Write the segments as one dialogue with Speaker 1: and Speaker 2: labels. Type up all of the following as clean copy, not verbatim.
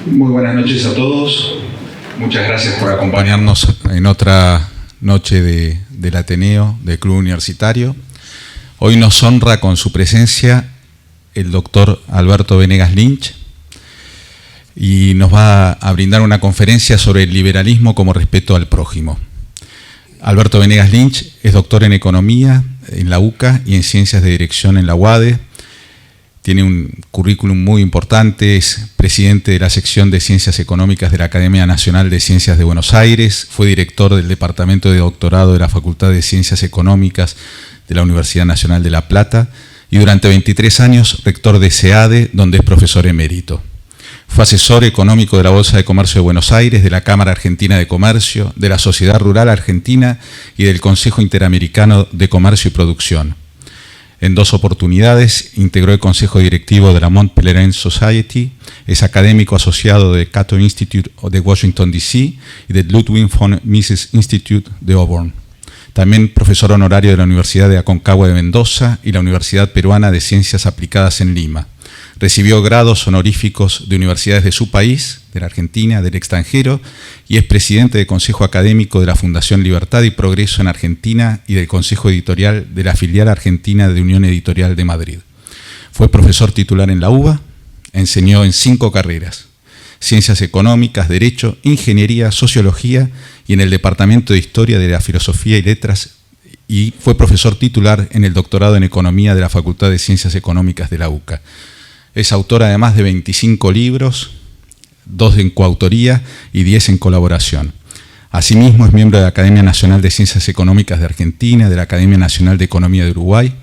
Speaker 1: Muy buenas noches a todos. Muchas gracias por acompañarnos en otra noche del Ateneo, del Club Universitario. Hoy nos honra con su presencia el doctor Alberto Venegas Lynch y nos va a brindar una conferencia sobre el liberalismo como respeto al prójimo. Alberto Venegas Lynch es doctor en Economía en la UCA y en Ciencias de Dirección en la UADE. Tiene un currículum muy importante, es presidente de la sección de Ciencias Económicas de la Academia Nacional de Ciencias de Buenos Aires, fue director del Departamento de Doctorado de la Facultad de Ciencias Económicas de la Universidad Nacional de La Plata y durante 23 años rector de SEADE, donde es profesor emérito. Fue asesor económico de la Bolsa de Comercio de Buenos Aires, de la Cámara Argentina de Comercio, de la Sociedad Rural Argentina y del Consejo Interamericano de Comercio y Producción. En 2 oportunidades integró el Consejo Directivo de la Mont Pelerin Society, es académico asociado de Cato Institute de Washington, D.C. y del Ludwig von Mises Institute de Auburn. También profesor honorario de la Universidad de Aconcagua de Mendoza y la Universidad Peruana de Ciencias Aplicadas en Lima. Recibió grados honoríficos de universidades de su país, de la Argentina, del extranjero, y es presidente del Consejo Académico de la Fundación Libertad y Progreso en Argentina y del Consejo Editorial de la filial argentina de Unión Editorial de Madrid. Fue profesor titular en la UBA, enseñó en 5 carreras: Ciencias Económicas, Derecho, Ingeniería, Sociología y en el Departamento de Historia de la Filosofía y Letras, y fue profesor titular en el Doctorado en Economía de la Facultad de Ciencias Económicas de la UCA. Es autor además de 25 libros, 2 en coautoría y 10 en colaboración. Asimismo es miembro de la Academia Nacional de Ciencias Económicas de Argentina, de la Academia Nacional de Economía de Uruguay,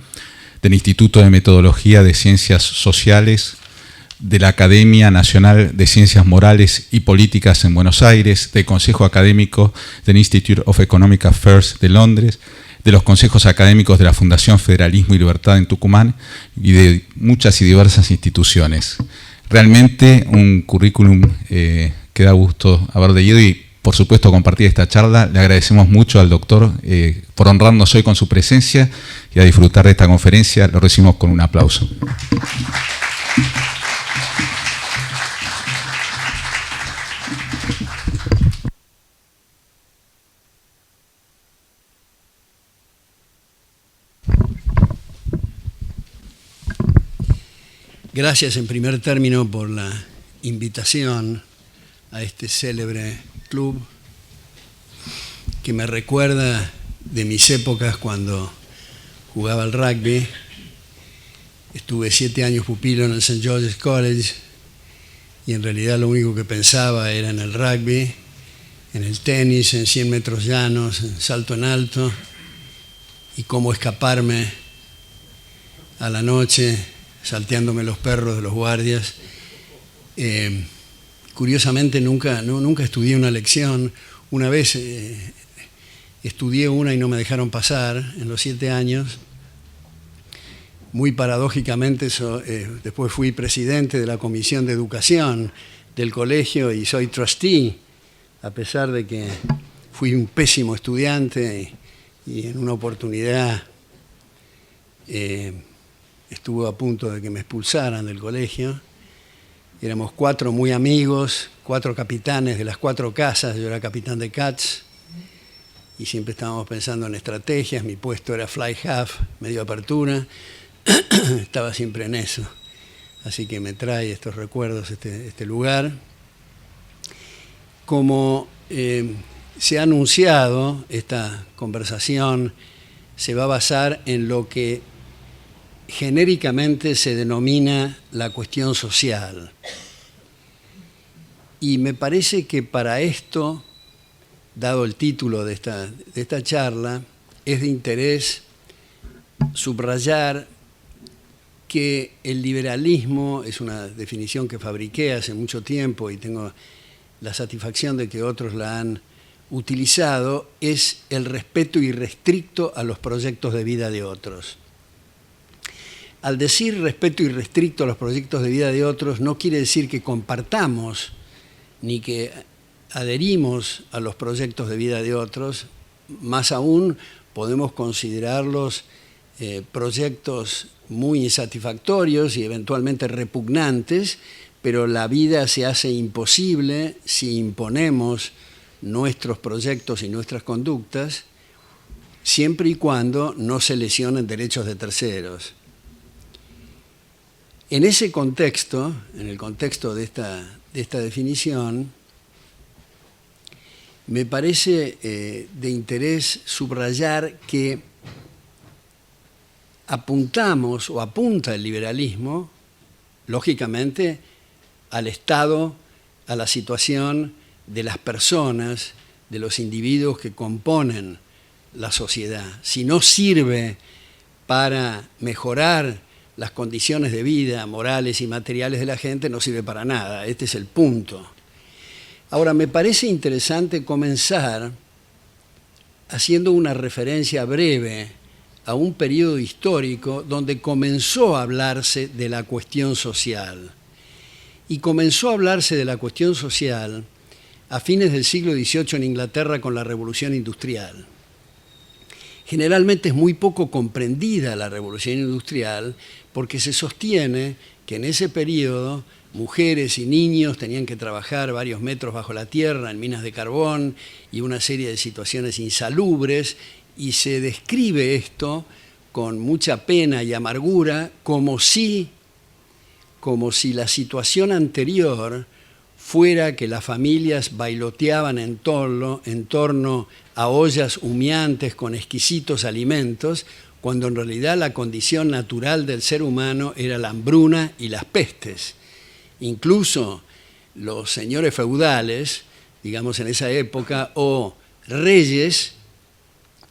Speaker 1: del Instituto de Metodología de Ciencias Sociales, de la Academia Nacional de Ciencias Morales y Políticas en Buenos Aires, del Consejo Académico del Institute of Economic Affairs de Londres, de los consejos académicos de la Fundación Federalismo y Libertad en Tucumán y de muchas y diversas instituciones. Realmente un currículum que da gusto haber leído y, por supuesto, compartir esta charla. Le agradecemos mucho al doctor por honrarnos hoy con su presencia y a disfrutar de esta conferencia. Lo recibimos con un aplauso.
Speaker 2: Gracias en primer término por la invitación a este célebre club que me recuerda de mis épocas cuando jugaba al rugby. Estuve 7 años pupilo en el St. George's College y en realidad lo único que pensaba era en el rugby, en el tenis, en 100 metros llanos, en salto en alto y cómo escaparme a la noche salteándome los perros de los guardias. Curiosamente nunca estudié una lección. Una vez estudié una y no me dejaron pasar en los 7 años. Muy paradójicamente, después fui presidente de la Comisión de Educación del colegio y soy trustee, a pesar de que fui un pésimo estudiante y en una oportunidad estuvo a punto de que me expulsaran del colegio. Éramos 4 muy amigos, 4 capitanes de las 4 casas. Yo era capitán de Cats y siempre estábamos pensando en estrategias. Mi puesto era fly half, medio apertura. Estaba siempre en eso. Así que me trae estos recuerdos este lugar. Como se ha anunciado, esta conversación se va a basar en lo que genéricamente se denomina la cuestión social. Y me parece que para esto, dado el título de esta charla, es de interés subrayar que el liberalismo es una definición que fabriqué hace mucho tiempo y tengo la satisfacción de que otros la han utilizado, es el respeto irrestricto a los proyectos de vida de otros. Al decir respeto irrestricto a los proyectos de vida de otros, no quiere decir que compartamos ni que adherimos a los proyectos de vida de otros. Más aún, podemos considerarlos proyectos muy insatisfactorios y eventualmente repugnantes, pero la vida se hace imposible si imponemos nuestros proyectos y nuestras conductas, siempre y cuando no se lesionen derechos de terceros. En ese contexto, en el contexto de esta definición, me parece de interés subrayar que apuntamos o apunta el liberalismo, lógicamente, al estado, a la situación de las personas, de los individuos que componen la sociedad. Si no sirve para mejorar las condiciones de vida morales y materiales de la gente, no sirve para nada. Este es el punto. Ahora, me parece interesante comenzar haciendo una referencia breve a un periodo histórico donde comenzó a hablarse de la cuestión social. Y comenzó a hablarse de la cuestión social a fines del siglo XVIII en Inglaterra con la Revolución Industrial. Generalmente es muy poco comprendida la Revolución Industrial porque se sostiene que en ese periodo mujeres y niños tenían que trabajar varios metros bajo la tierra en minas de carbón y una serie de situaciones insalubres, y se describe esto con mucha pena y amargura como si la situación anterior fuera que las familias bailoteaban en torno a ollas humeantes con exquisitos alimentos, cuando en realidad la condición natural del ser humano era la hambruna y las pestes. Incluso los señores feudales, digamos en esa época, o reyes,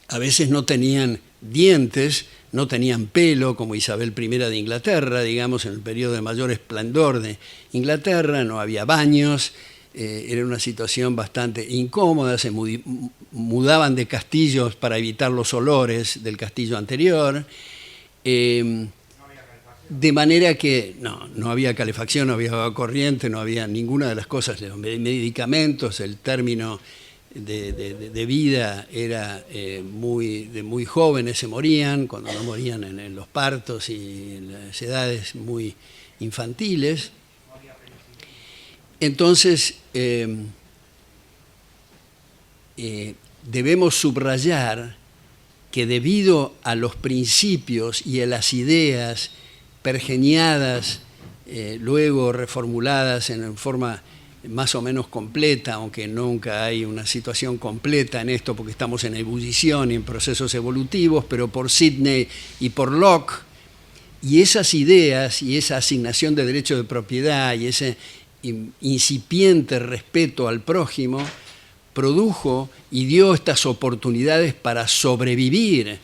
Speaker 2: a veces no tenían dientes, no tenían pelo, como Isabel I de Inglaterra, digamos, en el periodo de mayor esplendor de Inglaterra, no había baños, era una situación bastante incómoda, se mudaban de castillos para evitar los olores del castillo anterior, de manera que no había calefacción, no había agua corriente, no había ninguna de las cosas, los medicamentos, el término de vida era de muy jóvenes se morían, cuando no morían en los partos y en las edades muy infantiles. Entonces, debemos subrayar que debido a los principios y a las ideas pergeñadas, luego reformuladas en forma más o menos completa, aunque nunca hay una situación completa en esto porque estamos en ebullición y en procesos evolutivos, pero por Sidney y por Locke, y esas ideas y esa asignación de derecho de propiedad y ese incipiente respeto al prójimo produjo y dio estas oportunidades para sobrevivir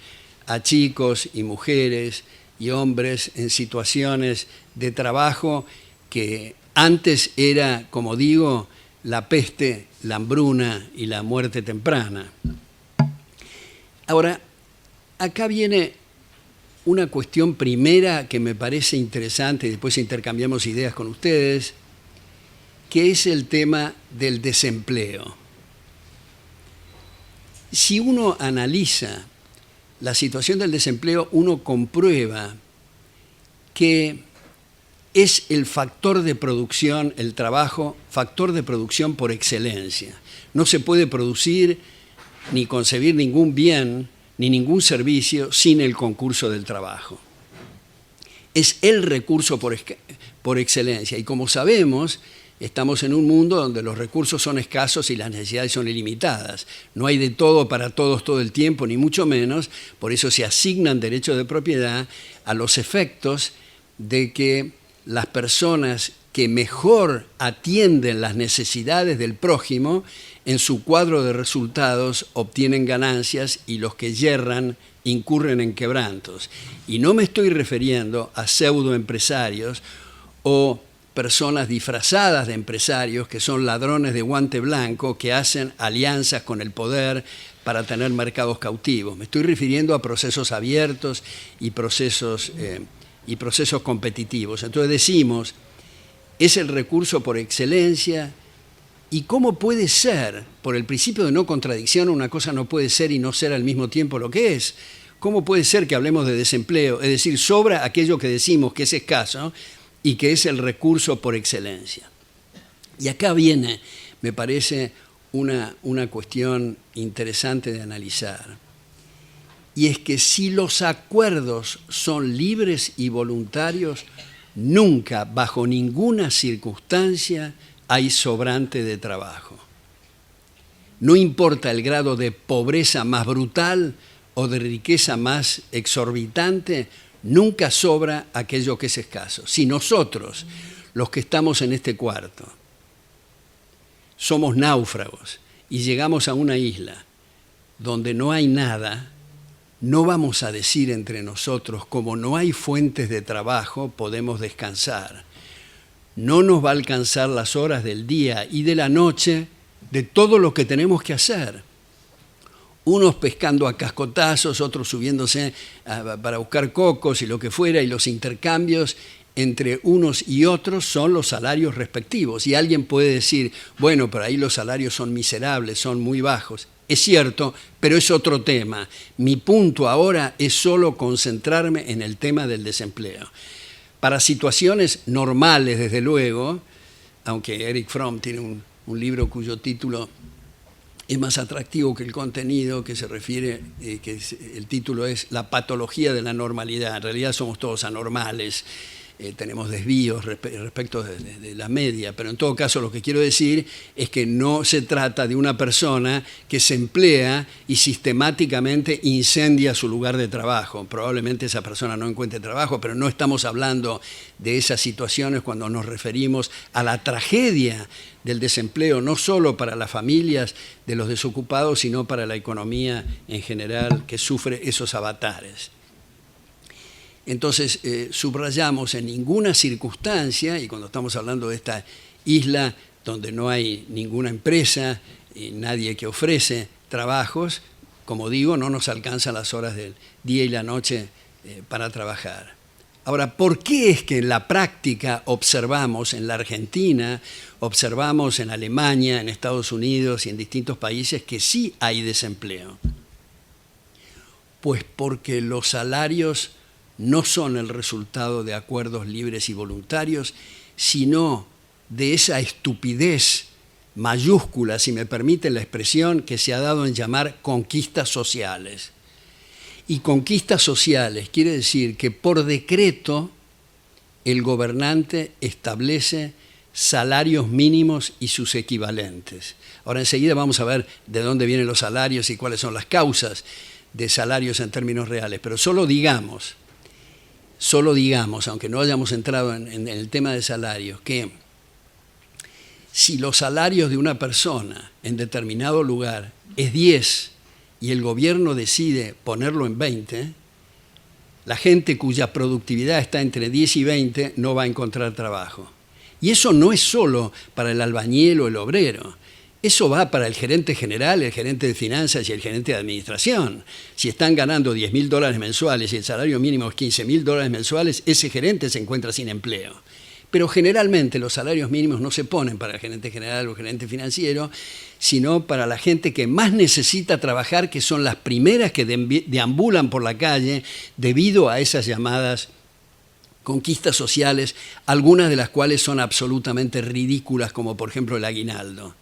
Speaker 2: a chicos y mujeres y hombres en situaciones de trabajo que antes era, como digo, la peste, la hambruna y la muerte temprana. Ahora, acá viene una cuestión primera que me parece interesante, y después intercambiamos ideas con ustedes, que es el tema del desempleo. Si uno analiza la situación del desempleo, uno comprueba que es el factor de producción, el trabajo, factor de producción por excelencia. No se puede producir ni concebir ningún bien ni ningún servicio sin el concurso del trabajo. Es el recurso por excelencia. Y como sabemos, estamos en un mundo donde los recursos son escasos y las necesidades son ilimitadas. No hay de todo para todos todo el tiempo, ni mucho menos. Por eso se asignan derechos de propiedad a los efectos de que las personas que mejor atienden las necesidades del prójimo, en su cuadro de resultados obtienen ganancias y los que yerran incurren en quebrantos. Y no me estoy refiriendo a pseudoempresarios o personas disfrazadas de empresarios que son ladrones de guante blanco que hacen alianzas con el poder para tener mercados cautivos. Me estoy refiriendo a procesos abiertos y procesos competitivos. Entonces decimos, es el recurso por excelencia. ¿Y cómo puede ser? Por el principio de no contradicción, una cosa no puede ser y no ser al mismo tiempo lo que es. ¿Cómo puede ser que hablemos de desempleo? Es decir, sobra aquello que decimos que es escaso y que es el recurso por excelencia. Y acá viene, me parece, una cuestión interesante de analizar. Y es que si los acuerdos son libres y voluntarios, nunca, bajo ninguna circunstancia, hay sobrante de trabajo. No importa el grado de pobreza más brutal o de riqueza más exorbitante, nunca sobra aquello que es escaso. Si nosotros, los que estamos en este cuarto, somos náufragos y llegamos a una isla donde no hay nada, no vamos a decir entre nosotros, como no hay fuentes de trabajo, podemos descansar. No nos va a alcanzar las horas del día y de la noche de todo lo que tenemos que hacer. Unos pescando a cascotazos, otros subiéndose para buscar cocos y lo que fuera, y los intercambios entre unos y otros son los salarios respectivos. Y alguien puede decir, bueno, pero ahí los salarios son miserables, son muy bajos. Es cierto, pero es otro tema. Mi punto ahora es solo concentrarme en el tema del desempleo. Para situaciones normales, desde luego, aunque Erich Fromm tiene un libro cuyo título es más atractivo que el contenido, que se refiere, el título es La patología de la normalidad. En realidad somos todos anormales. Tenemos desvíos respecto de la media, pero en todo caso lo que quiero decir es que no se trata de una persona que se emplea y sistemáticamente incendia su lugar de trabajo. Probablemente esa persona no encuentre trabajo, pero no estamos hablando de esas situaciones cuando nos referimos a la tragedia del desempleo, no solo para las familias de los desocupados, sino para la economía en general que sufre esos avatares. Entonces, subrayamos en ninguna circunstancia, y cuando estamos hablando de esta isla donde no hay ninguna empresa y nadie que ofrece trabajos, como digo, no nos alcanzan las horas del día y la noche para trabajar. Ahora, ¿por qué es que en la práctica observamos en la Argentina, observamos en Alemania, en Estados Unidos y en distintos países que sí hay desempleo? Pues porque los salarios no son el resultado de acuerdos libres y voluntarios, sino de esa estupidez mayúscula, si me permiten la expresión, que se ha dado en llamar conquistas sociales. Y conquistas sociales quiere decir que por decreto el gobernante establece salarios mínimos y sus equivalentes. Ahora enseguida vamos a ver de dónde vienen los salarios y cuáles son las causas de salarios en términos reales, pero solo digamos, aunque no hayamos entrado en el tema de salarios, que si los salarios de una persona en determinado lugar es 10 y el gobierno decide ponerlo en 20, la gente cuya productividad está entre 10 y 20 no va a encontrar trabajo. Y eso no es solo para el albañil o el obrero. Eso va para el gerente general, el gerente de finanzas y el gerente de administración. Si están ganando $10.000 mensuales y el salario mínimo es $15.000 mensuales, ese gerente se encuentra sin empleo. Pero generalmente los salarios mínimos no se ponen para el gerente general o el gerente financiero, sino para la gente que más necesita trabajar, que son las primeras que deambulan por la calle debido a esas llamadas conquistas sociales, algunas de las cuales son absolutamente ridículas, como por ejemplo el aguinaldo.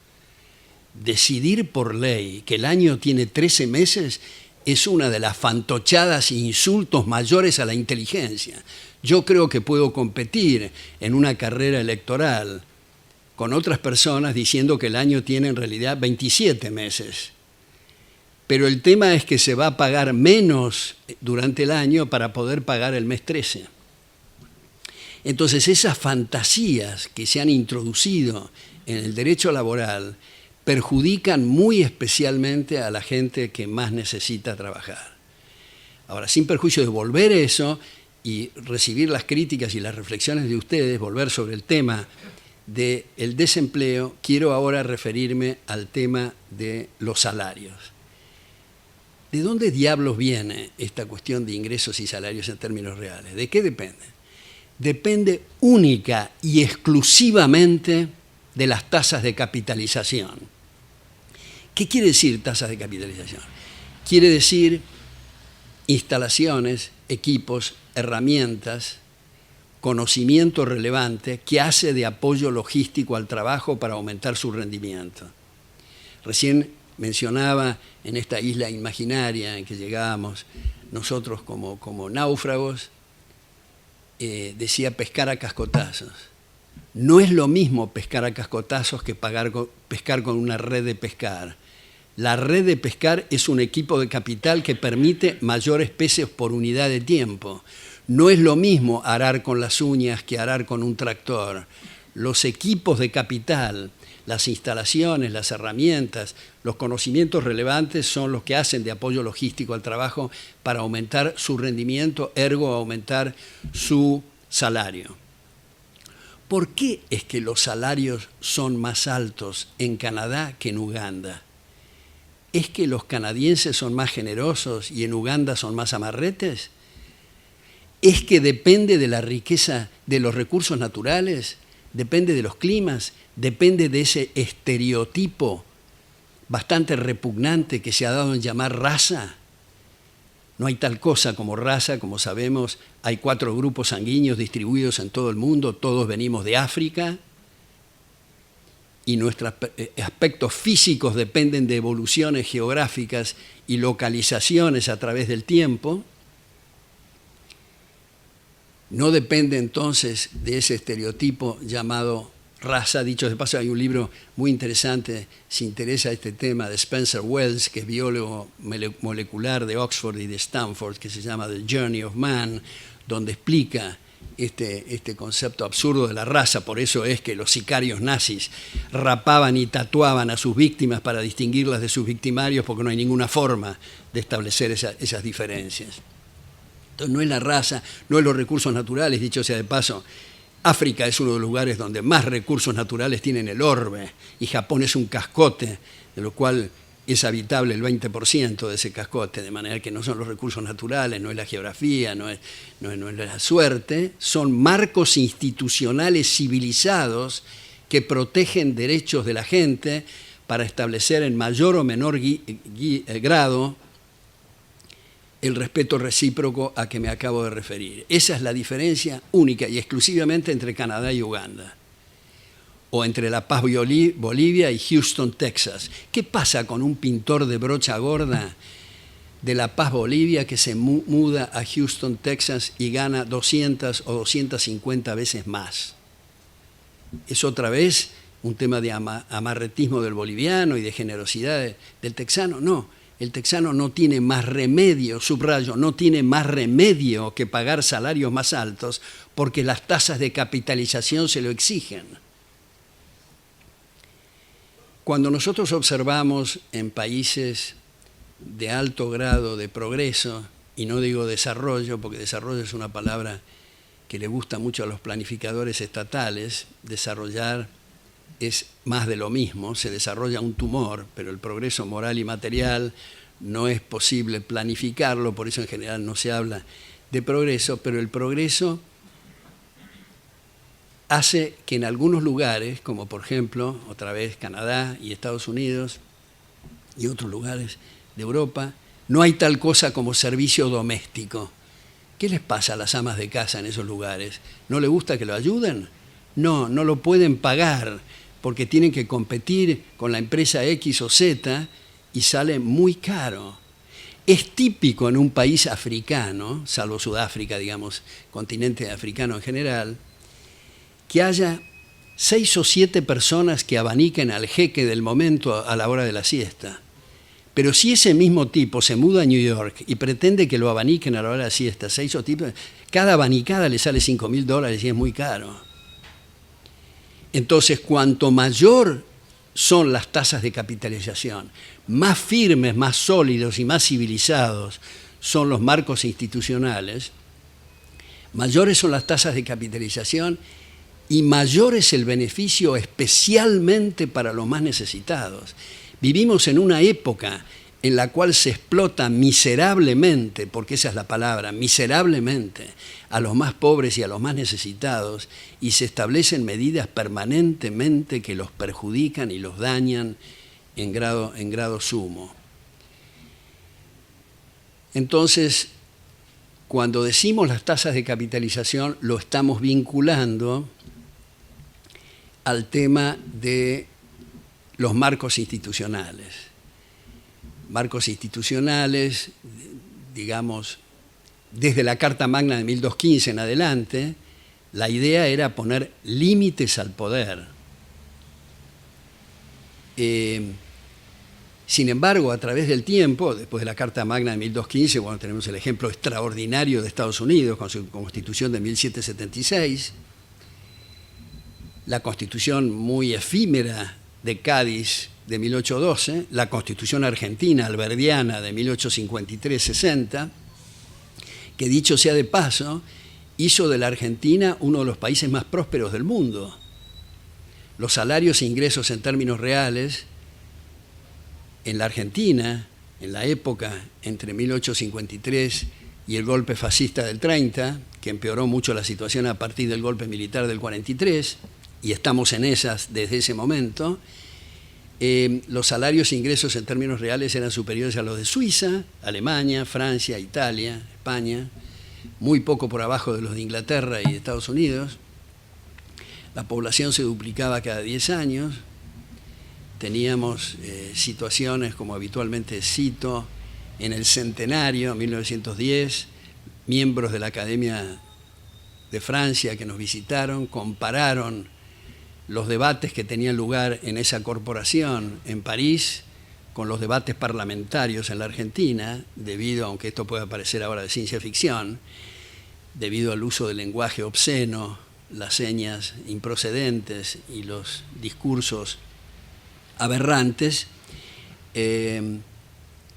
Speaker 2: Decidir por ley que el año tiene 13 meses es una de las fantochadas e insultos mayores a la inteligencia. Yo creo que puedo competir en una carrera electoral con otras personas diciendo que el año tiene en realidad 27 meses. Pero el tema es que se va a pagar menos durante el año para poder pagar el mes 13. Entonces esas fantasías que se han introducido en el derecho laboral perjudican muy especialmente a la gente que más necesita trabajar. Ahora, sin perjuicio de volver a eso y recibir las críticas y las reflexiones de ustedes, volver sobre el tema del desempleo, quiero ahora referirme al tema de los salarios. ¿De dónde diablos viene esta cuestión de ingresos y salarios en términos reales? ¿De qué depende? Depende única y exclusivamente de las tasas de capitalización. ¿Qué quiere decir tasas de capitalización? Quiere decir instalaciones, equipos, herramientas conocimiento relevante que hace de apoyo logístico al trabajo para aumentar su rendimiento. Recién mencionaba en esta isla imaginaria en que llegábamos nosotros como náufragos, decía pescar a cascotazos. No es lo mismo pescar a cascotazos que pescar con una red de pescar. La red de pescar es un equipo de capital que permite mayores peces por unidad de tiempo. No es lo mismo arar con las uñas que arar con un tractor. Los equipos de capital, las instalaciones, las herramientas, los conocimientos relevantes son los que hacen de apoyo logístico al trabajo para aumentar su rendimiento, ergo aumentar su salario. ¿Por qué es que los salarios son más altos en Canadá que en Uganda? ¿Es que los canadienses son más generosos y en Uganda son más amarretes? ¿Es que depende de la riqueza de los recursos naturales? ¿Depende de los climas? ¿Depende de ese estereotipo bastante repugnante que se ha dado en llamar raza? No hay tal cosa como raza, como sabemos. Hay 4 grupos sanguíneos distribuidos en todo el mundo, todos venimos de África y nuestros aspectos físicos dependen de evoluciones geográficas y localizaciones a través del tiempo. No depende entonces de ese estereotipo llamado raza. Dicho de paso, hay un libro muy interesante, si interesa este tema, de Spencer Wells, que es biólogo molecular de Oxford y de Stanford, que se llama The Journey of Man, donde explica este concepto absurdo de la raza. Por eso es que los sicarios nazis rapaban y tatuaban a sus víctimas para distinguirlas de sus victimarios, porque no hay ninguna forma de establecer esas diferencias. Entonces no es la raza, no es los recursos naturales. Dicho sea de paso, África es uno de los lugares donde más recursos naturales tienen el orbe, y Japón es un cascote, de lo cual es habitable el 20% de ese cascote, de manera que no son los recursos naturales, no es la geografía, no es la suerte, son marcos institucionales civilizados que protegen derechos de la gente para establecer en mayor o menor grado el respeto recíproco a que me acabo de referir. Esa es la diferencia única y exclusivamente entre Canadá y Uganda, o entre La Paz, Bolivia y Houston, Texas. ¿Qué pasa con un pintor de brocha gorda de La Paz, Bolivia, que se muda a Houston, Texas y gana 200 o 250 veces más? Es otra vez un tema de amarretismo del boliviano y de generosidad del texano. No. El texano no tiene más remedio, subrayo, no tiene más remedio que pagar salarios más altos porque las tasas de capitalización se lo exigen. Cuando nosotros observamos en países de alto grado de progreso, y no digo desarrollo, porque desarrollo es una palabra que le gusta mucho a los planificadores estatales, desarrollar es más de lo mismo, se desarrolla un tumor, pero el progreso moral y material no es posible planificarlo, por eso en general no se habla de progreso, pero el progreso hace que en algunos lugares, como por ejemplo, otra vez Canadá y Estados Unidos y otros lugares de Europa, no hay tal cosa como servicio doméstico. ¿Qué les pasa a las amas de casa en esos lugares? ¿No les gusta que lo ayuden? No, no lo pueden pagar, porque tienen que competir con la empresa X o Z y sale muy caro. Es típico en un país africano, salvo Sudáfrica, digamos, continente africano en general, que haya 6 o 7 personas que abaniquen al jeque del momento a la hora de la siesta. Pero si ese mismo tipo se muda a New York y pretende que lo abaniquen a la hora de la siesta, 6 o 7, cada abanicada le sale $5.000 y es muy caro. Entonces, cuanto mayor son las tasas de capitalización, más firmes, más sólidos y más civilizados son los marcos institucionales, mayores son las tasas de capitalización y mayor es el beneficio especialmente para los más necesitados. Vivimos en una época en la cual se explota miserablemente, porque esa es la palabra, miserablemente, a los más pobres y a los más necesitados, y se establecen medidas permanentemente que los perjudican y los dañan en grado sumo. Entonces, cuando decimos las tasas de capitalización, lo estamos vinculando al tema de los marcos institucionales. Marcos institucionales, digamos, desde la Carta Magna de 1215 en adelante, la idea era poner límites al poder. Sin embargo, a través del tiempo, después de la Carta Magna de 1215, bueno, tenemos el ejemplo extraordinario de Estados Unidos con su Constitución de 1776, la Constitución muy efímera de Cádiz de 1812, la Constitución argentina alberdiana de 1853-60, que dicho sea de paso, hizo de la Argentina uno de los países más prósperos del mundo. Los salarios e ingresos en términos reales en la Argentina, en la época entre 1853 y el golpe fascista del 30, que empeoró mucho la situación a partir del golpe militar del 43, y estamos en esas desde ese momento, los salarios e ingresos en términos reales eran superiores a los de Suiza, Alemania, Francia, Italia, España, muy poco por abajo de los de Inglaterra y Estados Unidos. La población se duplicaba cada 10 años. Teníamos situaciones, como habitualmente cito, en el centenario, 1910, miembros de la Academia de Francia que nos visitaron compararon los debates que tenían lugar en esa corporación en París con los debates parlamentarios en la Argentina, debido, aunque esto pueda parecer ahora de ciencia ficción, debido al uso del lenguaje obsceno, las señas improcedentes y los discursos aberrantes,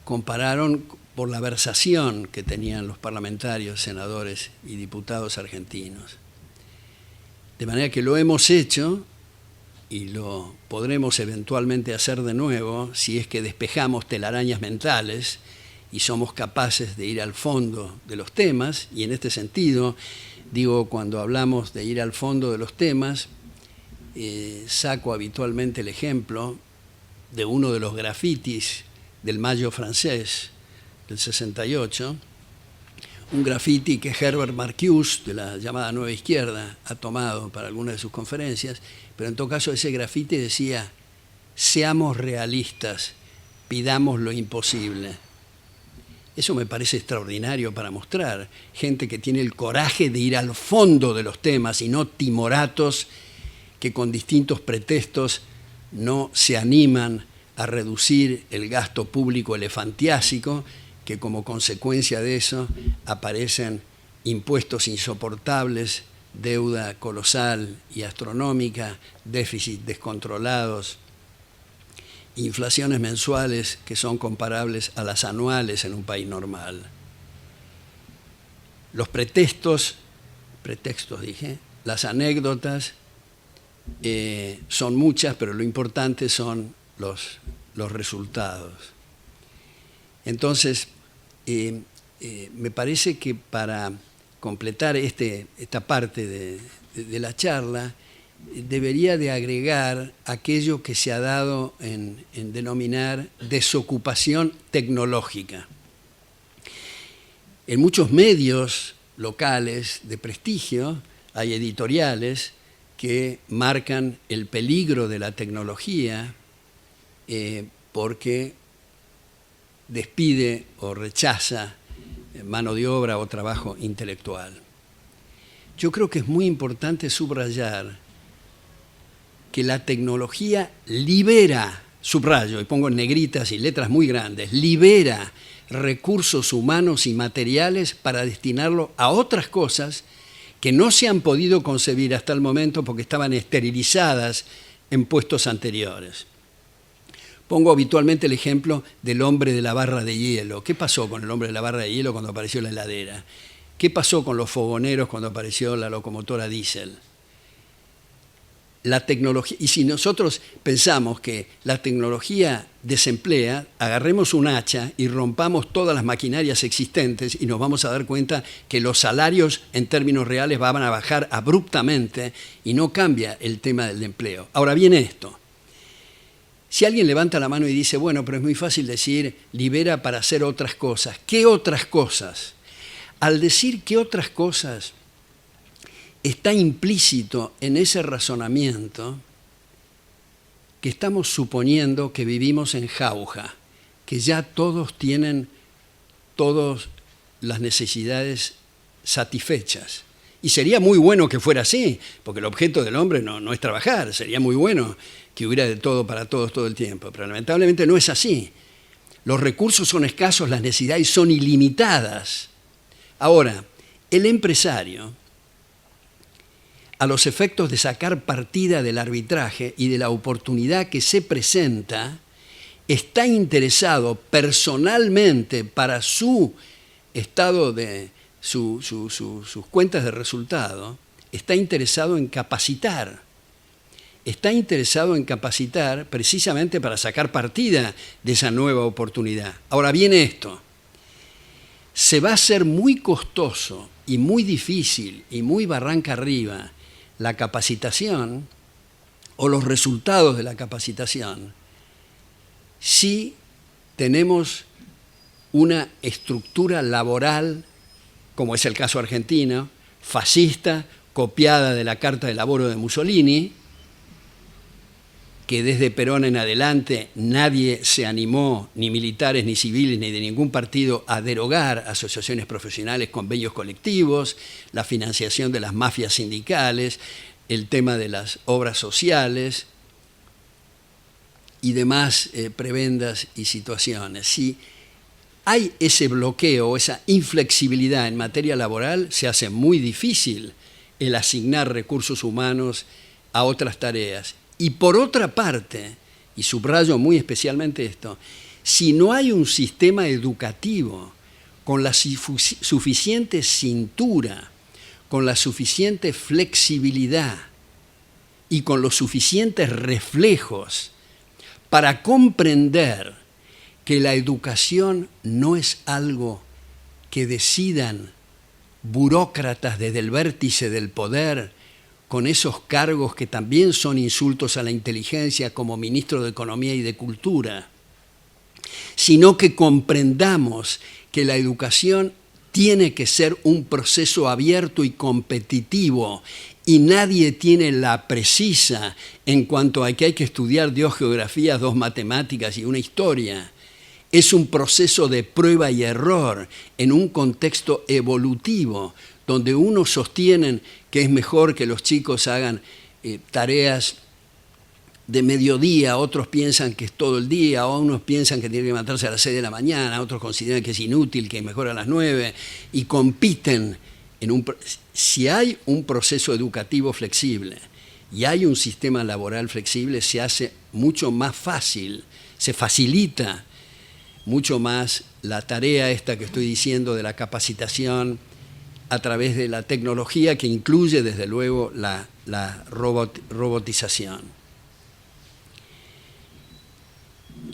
Speaker 2: compararon por la versación que tenían los parlamentarios, senadores y diputados argentinos. De manera que lo hemos hecho y lo podremos eventualmente hacer de nuevo si es que despejamos telarañas mentales y somos capaces de ir al fondo de los temas. Y en este sentido, digo, cuando hablamos de ir al fondo de los temas, saco habitualmente el ejemplo de uno de los grafitis del Mayo francés del 68, un grafiti que Herbert Marcuse, de la llamada Nueva Izquierda, ha tomado para algunas de sus conferencias, pero en todo caso ese grafiti decía: seamos realistas, pidamos lo imposible. Eso me parece extraordinario para mostrar gente que tiene el coraje de ir al fondo de los temas y no timoratos que con distintos pretextos no se animan a reducir el gasto público elefantiásico, que como consecuencia de eso aparecen impuestos insoportables, deuda colosal y astronómica, déficits descontrolados, inflaciones mensuales que son comparables a las anuales en un país normal. Los pretextos dije, las anécdotas son muchas, pero lo importante son los resultados. Entonces, me parece que para completar esta parte de la charla, debería de agregar aquello que se ha dado en denominar desocupación tecnológica. En muchos medios locales de prestigio hay editoriales que marcan el peligro de la tecnología porque despide o rechaza mano de obra o trabajo intelectual. Yo creo que es muy importante subrayar que la tecnología libera, subrayo y pongo en negritas y letras muy grandes, libera recursos humanos y materiales para destinarlo a otras cosas que no se han podido concebir hasta el momento porque estaban esterilizadas en puestos anteriores. Pongo habitualmente el ejemplo del hombre de la barra de hielo. ¿Qué pasó con el hombre de la barra de hielo cuando apareció la heladera? ¿Qué pasó con los fogoneros cuando apareció la locomotora diésel? La tecnología, y si nosotros pensamos que la tecnología desemplea, agarremos un hacha y rompamos todas las maquinarias existentes y nos vamos a dar cuenta que los salarios en términos reales van a bajar abruptamente y no cambia el tema del empleo. Ahora viene esto. Si alguien levanta la mano y dice, bueno, pero es muy fácil decir, libera para hacer otras cosas. ¿Qué otras cosas? al decir que otras cosas está implícito en ese razonamiento que estamos suponiendo que vivimos en jauja, que ya todos tienen todas las necesidades satisfechas. Y sería muy bueno que fuera así, porque el objeto del hombre no es trabajar, sería muy bueno que hubiera de todo para todos todo el tiempo, pero lamentablemente no es así. Los recursos son escasos, las necesidades son ilimitadas. Ahora, el empresario, a los efectos de sacar partida del arbitraje y de la oportunidad que se presenta, está interesado personalmente para su estado de sus cuentas de resultado, está interesado en capacitar. Está interesado en capacitar precisamente para sacar partida de esa nueva oportunidad. Ahora viene esto. Se va a hacer muy costoso y muy difícil y muy barranca arriba la capacitación o los resultados de la capacitación si tenemos una estructura laboral, como es el caso argentino, fascista, copiada de la Carta de Laboro de Mussolini, que desde Perón en adelante nadie se animó, ni militares, ni civiles, ni de ningún partido, a derogar asociaciones profesionales, convenios colectivos, la financiación de las mafias sindicales, el tema de las obras sociales y demás prebendas y situaciones. Si hay ese bloqueo, esa inflexibilidad en materia laboral, se hace muy difícil el asignar recursos humanos a otras tareas. Y por otra parte, y subrayo muy especialmente esto, si no hay un sistema educativo con la suficiente cintura, con la suficiente flexibilidad y con los suficientes reflejos para comprender que la educación no es algo que decidan burócratas desde el vértice del poder, con esos cargos que también son insultos a la inteligencia como ministro de Economía y de Cultura, sino que comprendamos que la educación tiene que ser un proceso abierto y competitivo y nadie tiene la precisa en cuanto a que hay que estudiar 2 geografías, 2 matemáticas y una historia. Es un proceso de prueba y error en un contexto evolutivo donde unos sostienen que es mejor que los chicos hagan tareas de mediodía, otros piensan que es todo el día, o unos piensan que tienen que levantarse a las 6 de la mañana, otros consideran que es inútil, que es mejor a las 9, y compiten en un... Si hay un proceso educativo flexible y hay un sistema laboral flexible, se hace mucho más fácil, se facilita mucho más la tarea esta que estoy diciendo de la capacitación a través de la tecnología, que incluye desde luego la robotización.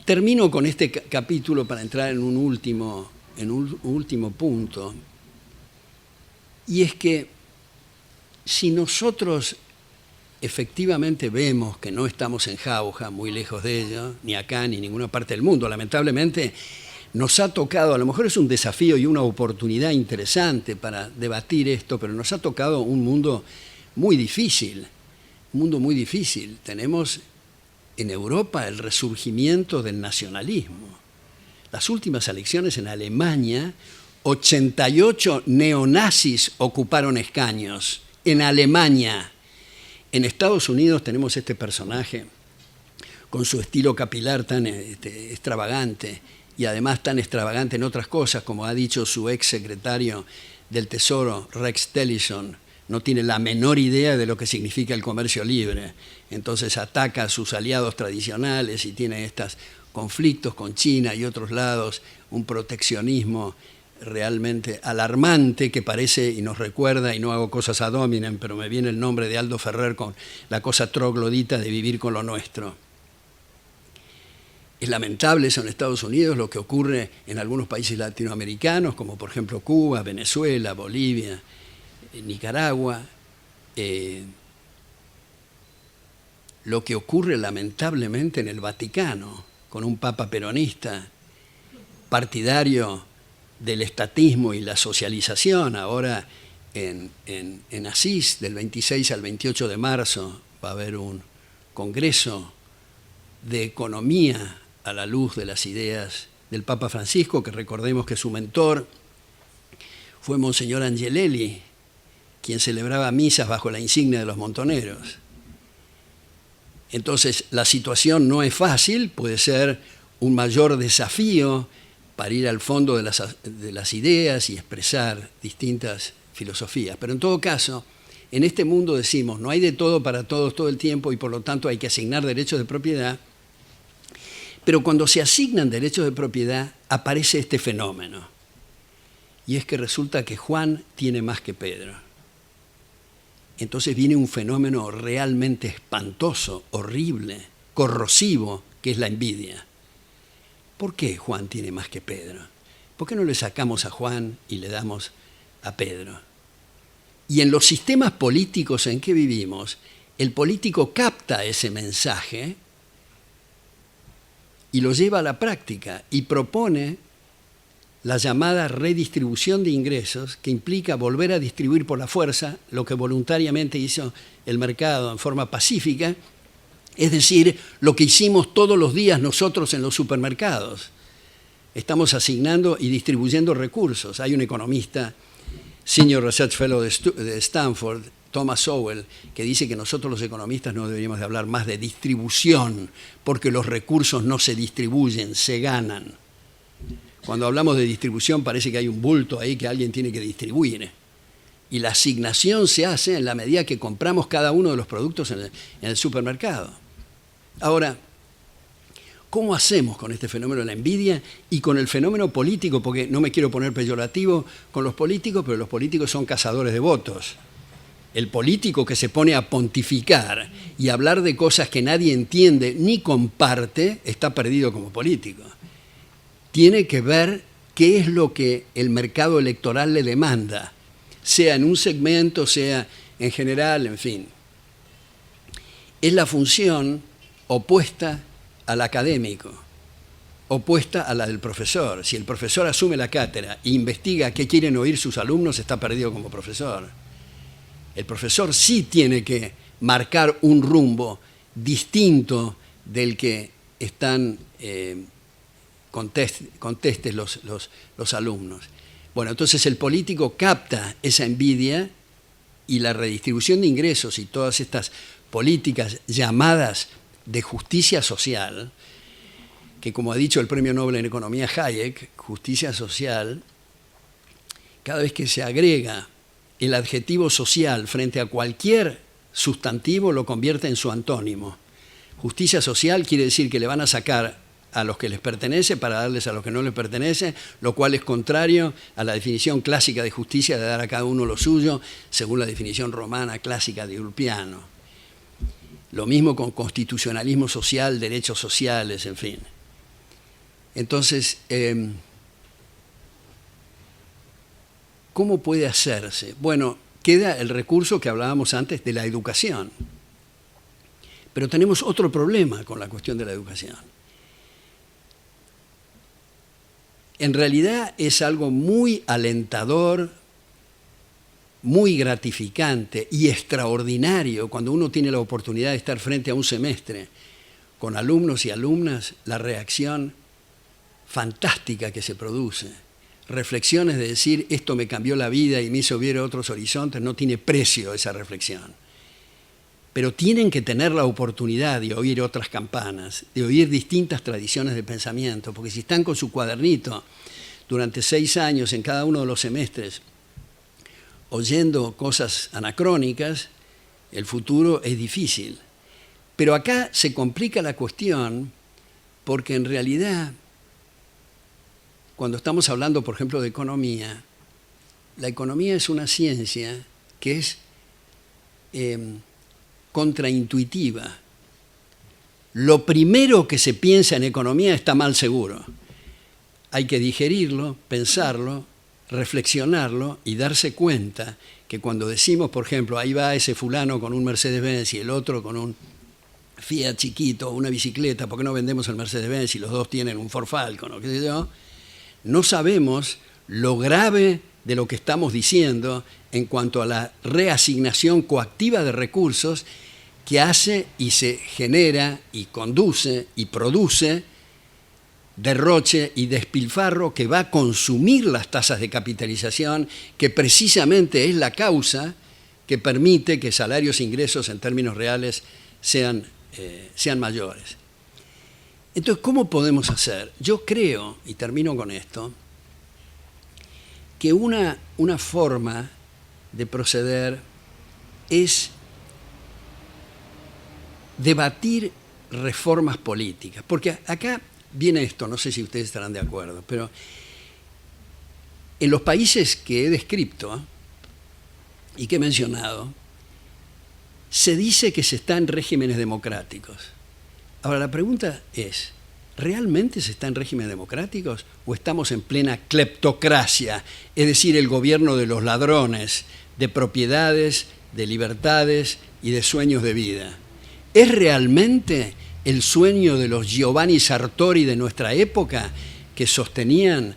Speaker 2: Termino con este capítulo para entrar en un último punto, y es que si nosotros efectivamente vemos que no estamos en jauja, muy lejos de ello, ni acá ni en ninguna parte del mundo, lamentablemente nos ha tocado, a lo mejor es un desafío y una oportunidad interesante para debatir esto, pero nos ha tocado un mundo muy difícil, Tenemos en Europa el resurgimiento del nacionalismo. Las últimas elecciones en Alemania, 88 neonazis ocuparon escaños en Alemania. En Estados Unidos tenemos este personaje con su estilo capilar tan extravagante, y además tan extravagante en otras cosas, como ha dicho su ex secretario del Tesoro, Rex Tillerson, no tiene la menor idea de lo que significa el comercio libre. Entonces ataca a sus aliados tradicionales y tiene estos conflictos con China y otros lados, un proteccionismo realmente alarmante que parece y nos recuerda, y no hago cosas ad hominem, pero me viene el nombre de Aldo Ferrer con la cosa troglodita de vivir con lo nuestro. Es lamentable eso en Estados Unidos, lo que ocurre en algunos países latinoamericanos, como por ejemplo Cuba, Venezuela, Bolivia, Nicaragua. Lo que ocurre lamentablemente en el Vaticano, con un papa peronista, partidario del estatismo y la socialización. Ahora en Asís, del 26 al 28 de marzo, va a haber un congreso de economía a la luz de las ideas del Papa Francisco, que recordemos que su mentor fue Monseñor Angelelli, quien celebraba misas bajo la insignia de los montoneros. Entonces, la situación no es fácil, puede ser un mayor desafío para ir al fondo de las ideas y expresar distintas filosofías. Pero en todo caso, en este mundo decimos, no hay de todo para todos todo el tiempo y por lo tanto hay que asignar derechos de propiedad. Pero cuando se asignan derechos de propiedad, aparece este fenómeno. Y es que resulta que Juan tiene más que Pedro. Entonces viene un fenómeno realmente espantoso, horrible, corrosivo, que es la envidia. ¿Por qué Juan tiene más que Pedro? ¿Por qué no le sacamos a Juan y le damos a Pedro? Y en los sistemas políticos en que vivimos, el político capta ese mensaje y lo lleva a la práctica y propone la llamada redistribución de ingresos, que implica volver a distribuir por la fuerza lo que voluntariamente hizo el mercado en forma pacífica, es decir, lo que hicimos todos los días nosotros en los supermercados. Estamos asignando y distribuyendo recursos. Hay un economista, Senior Research Fellow de Stanford, Thomas Sowell, que dice que nosotros los economistas no deberíamos de hablar más de distribución, porque los recursos no se distribuyen, se ganan. Cuando hablamos de distribución parece que hay un bulto ahí que alguien tiene que distribuir. Y la asignación se hace en la medida que compramos cada uno de los productos en el supermercado. Ahora, ¿cómo hacemos con este fenómeno de la envidia y con el fenómeno político? Porque no me quiero poner peyorativo con los políticos, pero los políticos son cazadores de votos. El político que se pone a pontificar y a hablar de cosas que nadie entiende ni comparte, está perdido como político. Tiene que ver qué es lo que el mercado electoral le demanda, sea en un segmento, sea en general, en fin. Es la función opuesta al académico, opuesta a la del profesor. Si el profesor asume la cátedra e investiga qué quieren oír sus alumnos, está perdido como profesor. El profesor sí tiene que marcar un rumbo distinto del que están contestes los alumnos. Bueno, entonces el político capta esa envidia y la redistribución de ingresos y todas estas políticas llamadas de justicia social, que como ha dicho el premio Nobel en Economía Hayek, justicia social, cada vez que se agrega el adjetivo social frente a cualquier sustantivo lo convierte en su antónimo. Justicia social quiere decir que le van a sacar a los que les pertenece para darles a los que no les pertenece, lo cual es contrario a la definición clásica de justicia de dar a cada uno lo suyo, según la definición romana clásica de Ulpiano. Lo mismo con constitucionalismo social, derechos sociales, en fin. Entonces, ¿cómo puede hacerse? Bueno, queda el recurso que hablábamos antes de la educación. Pero tenemos otro problema con la cuestión de la educación. En realidad es algo muy alentador, muy gratificante y extraordinario cuando uno tiene la oportunidad de estar frente a un semestre con alumnos y alumnas, la reacción fantástica que se produce. Reflexiones de decir, esto me cambió la vida y me hizo ver otros horizontes, no tiene precio esa reflexión. Pero tienen que tener la oportunidad de oír otras campanas, de oír distintas tradiciones de pensamiento, porque si están con su cuadernito durante 6 años en cada uno de los semestres, oyendo cosas anacrónicas, el futuro es difícil. Pero acá se complica la cuestión porque en realidad, cuando estamos hablando, por ejemplo, de economía, la economía es una ciencia que es contraintuitiva. Lo primero que se piensa en economía está mal seguro. Hay que digerirlo, pensarlo, reflexionarlo y darse cuenta que cuando decimos, por ejemplo, ahí va ese fulano con un Mercedes-Benz y el otro con un Fiat chiquito, una bicicleta, ¿por qué no vendemos el Mercedes-Benz y los dos tienen un Ford Falcon o qué sé yo? No sabemos lo grave de lo que estamos diciendo en cuanto a la reasignación coactiva de recursos que hace y se genera y conduce y produce derroche y despilfarro que va a consumir las tasas de capitalización, que precisamente es la causa que permite que salarios e ingresos en términos reales sean mayores. Entonces, ¿cómo podemos hacer? Yo creo, y termino con esto, que una forma de proceder es debatir reformas políticas. Porque acá viene esto, no sé si ustedes estarán de acuerdo, pero en los países que he descrito y que he mencionado, se dice que se está en regímenes democráticos. Ahora, la pregunta es, ¿realmente se está en regímenes democráticos o estamos en plena cleptocracia? Es decir, el gobierno de los ladrones, de propiedades, de libertades y de sueños de vida. ¿Es realmente el sueño de los Giovanni Sartori de nuestra época que sostenían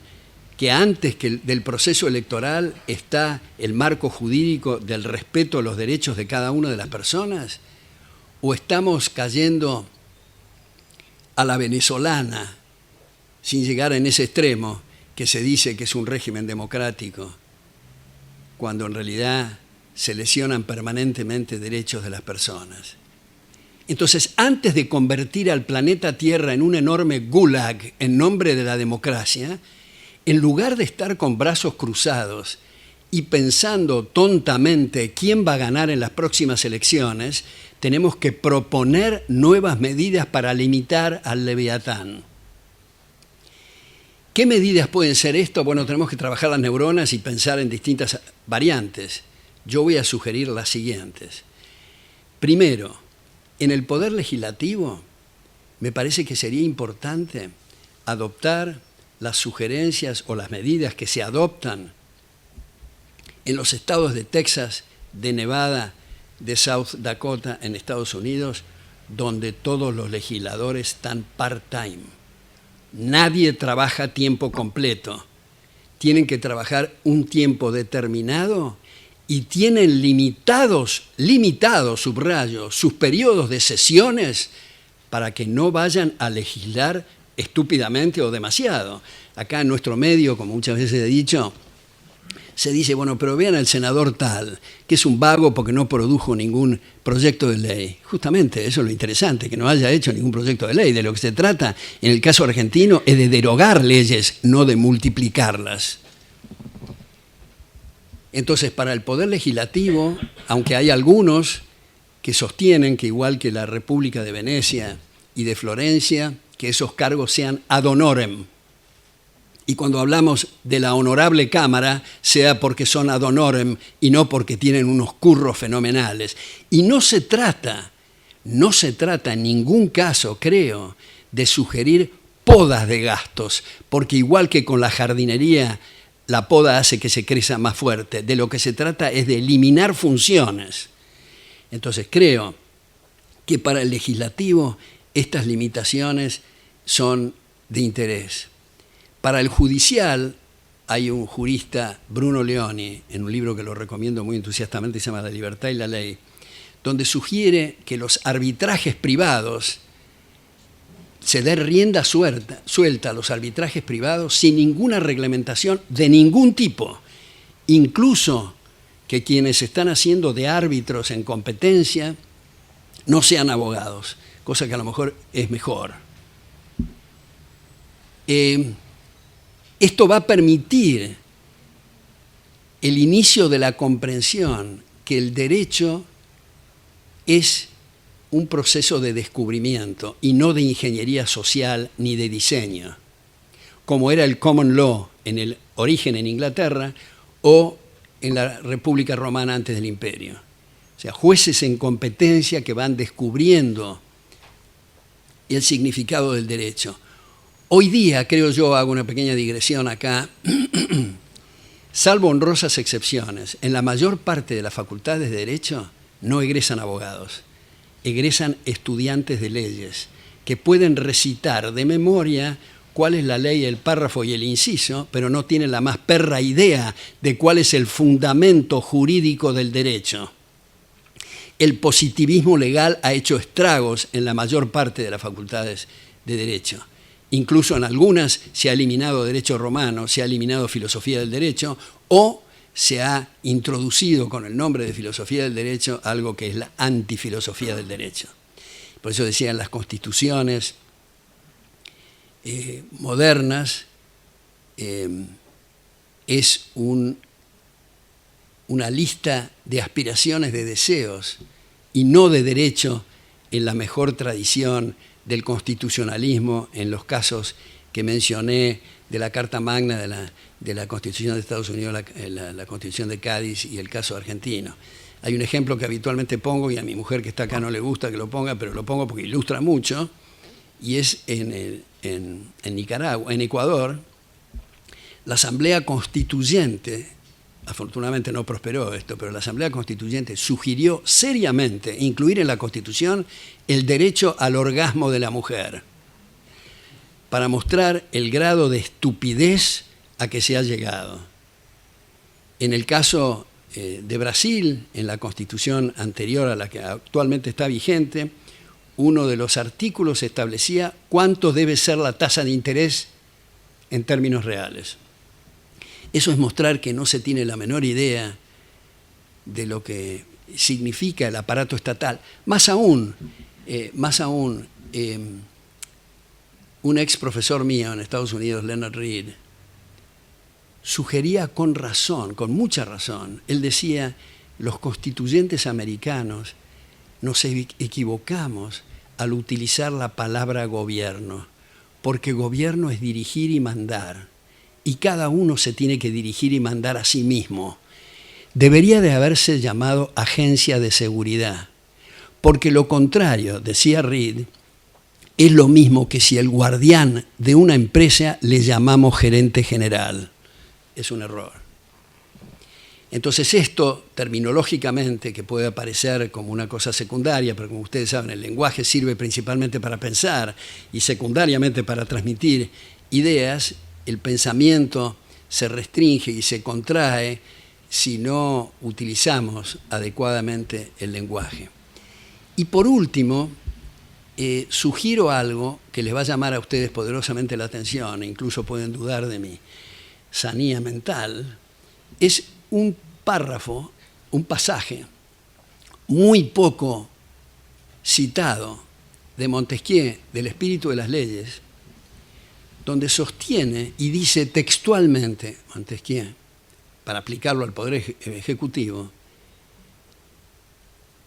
Speaker 2: que antes del proceso electoral está el marco jurídico del respeto a los derechos de cada una de las personas? ¿O estamos cayendo a la venezolana, sin llegar en ese extremo, que se dice que es un régimen democrático, cuando en realidad se lesionan permanentemente derechos de las personas? Entonces, antes de convertir al planeta Tierra en un enorme gulag en nombre de la democracia, en lugar de estar con brazos cruzados y pensando tontamente quién va a ganar en las próximas elecciones, tenemos que proponer nuevas medidas para limitar al Leviatán. ¿Qué medidas pueden ser esto? Bueno, tenemos que trabajar las neuronas y pensar en distintas variantes. Yo voy a sugerir las siguientes. Primero, en el Poder Legislativo me parece que sería importante adoptar las sugerencias o las medidas que se adoptan en los estados de Texas, de Nevada, de South Dakota en Estados Unidos, donde todos los legisladores están part-time. Nadie trabaja a tiempo completo. Tienen que trabajar un tiempo determinado y tienen limitados, subrayo, sus periodos de sesiones para que no vayan a legislar estúpidamente o demasiado. Acá en nuestro medio, como muchas veces he dicho, se dice, bueno, pero vean al senador tal, que es un vago porque no produjo ningún proyecto de ley. Justamente eso es lo interesante, que no haya hecho ningún proyecto de ley. De lo que se trata, en el caso argentino, es de derogar leyes, no de multiplicarlas. Entonces, para el Poder Legislativo, aunque hay algunos que sostienen que igual que la República de Venecia y de Florencia, que esos cargos sean ad honorem. Y cuando hablamos de la honorable Cámara, sea porque son ad honorem y no porque tienen unos curros fenomenales. Y no se trata en ningún caso, creo, de sugerir podas de gastos, porque igual que con la jardinería, la poda hace que se crezca más fuerte. De lo que se trata es de eliminar funciones. Entonces creo que para el legislativo estas limitaciones son de interés. Para el judicial hay un jurista, Bruno Leoni, en un libro que lo recomiendo muy entusiastamente, se llama La libertad y la ley, donde sugiere que los arbitrajes privados, se dé rienda suelta a los arbitrajes privados sin ninguna reglamentación de ningún tipo, incluso que quienes están haciendo de árbitros en competencia no sean abogados, cosa que a lo mejor es mejor. Esto va a permitir el inicio de la comprensión que el derecho es un proceso de descubrimiento y no de ingeniería social ni de diseño, como era el common law en el origen en Inglaterra o en la República Romana antes del Imperio. O sea, jueces en competencia que van descubriendo el significado del derecho. Hoy día, creo yo, hago una pequeña digresión acá, salvo honrosas excepciones, en la mayor parte de las facultades de Derecho no egresan abogados, egresan estudiantes de leyes que pueden recitar de memoria cuál es la ley, el párrafo y el inciso, pero no tienen la más perra idea de cuál es el fundamento jurídico del derecho. El positivismo legal ha hecho estragos en la mayor parte de las facultades de derecho. Incluso en algunas se ha eliminado derecho romano, se ha eliminado filosofía del derecho, o se ha introducido con el nombre de filosofía del derecho algo que es la antifilosofía del derecho. Por eso decían las constituciones modernas es una lista de aspiraciones, de deseos, y no de derecho en la mejor tradición del constitucionalismo en los casos que mencioné de la Carta Magna de la Constitución de Estados Unidos, la Constitución de Cádiz y el caso argentino. Hay un ejemplo que habitualmente pongo, y a mi mujer que está acá no le gusta que lo ponga, pero lo pongo porque ilustra mucho, y es en Nicaragua, en Ecuador, la Asamblea Constituyente, afortunadamente no prosperó esto, pero la Asamblea Constituyente sugirió seriamente incluir en la Constitución el derecho al orgasmo de la mujer, para mostrar el grado de estupidez a que se ha llegado. En el caso de Brasil, en la Constitución anterior a la que actualmente está vigente, uno de los artículos establecía cuánto debe ser la tasa de interés en términos reales. Eso es mostrar que no se tiene la menor idea de lo que significa el aparato estatal. Más aún, un ex profesor mío en Estados Unidos, Leonard Reed, sugería con razón, con mucha razón, él decía, los constituyentes americanos nos equivocamos al utilizar la palabra gobierno, porque gobierno es dirigir y mandar, y cada uno se tiene que dirigir y mandar a sí mismo. Debería de haberse llamado agencia de seguridad, porque lo contrario, decía Reed, es lo mismo que si el guardián de una empresa le llamamos gerente general. Es un error. Entonces esto, terminológicamente, que puede parecer como una cosa secundaria, pero como ustedes saben, el lenguaje sirve principalmente para pensar y secundariamente para transmitir ideas. El pensamiento se restringe y se contrae si no utilizamos adecuadamente el lenguaje. Y por último, sugiero algo que les va a llamar a ustedes poderosamente la atención, e incluso pueden dudar de mi sanía mental. Es un párrafo, un pasaje muy poco citado de Montesquieu, del Espíritu de las Leyes, donde sostiene y dice textualmente, Montesquieu, para aplicarlo al Poder Ejecutivo,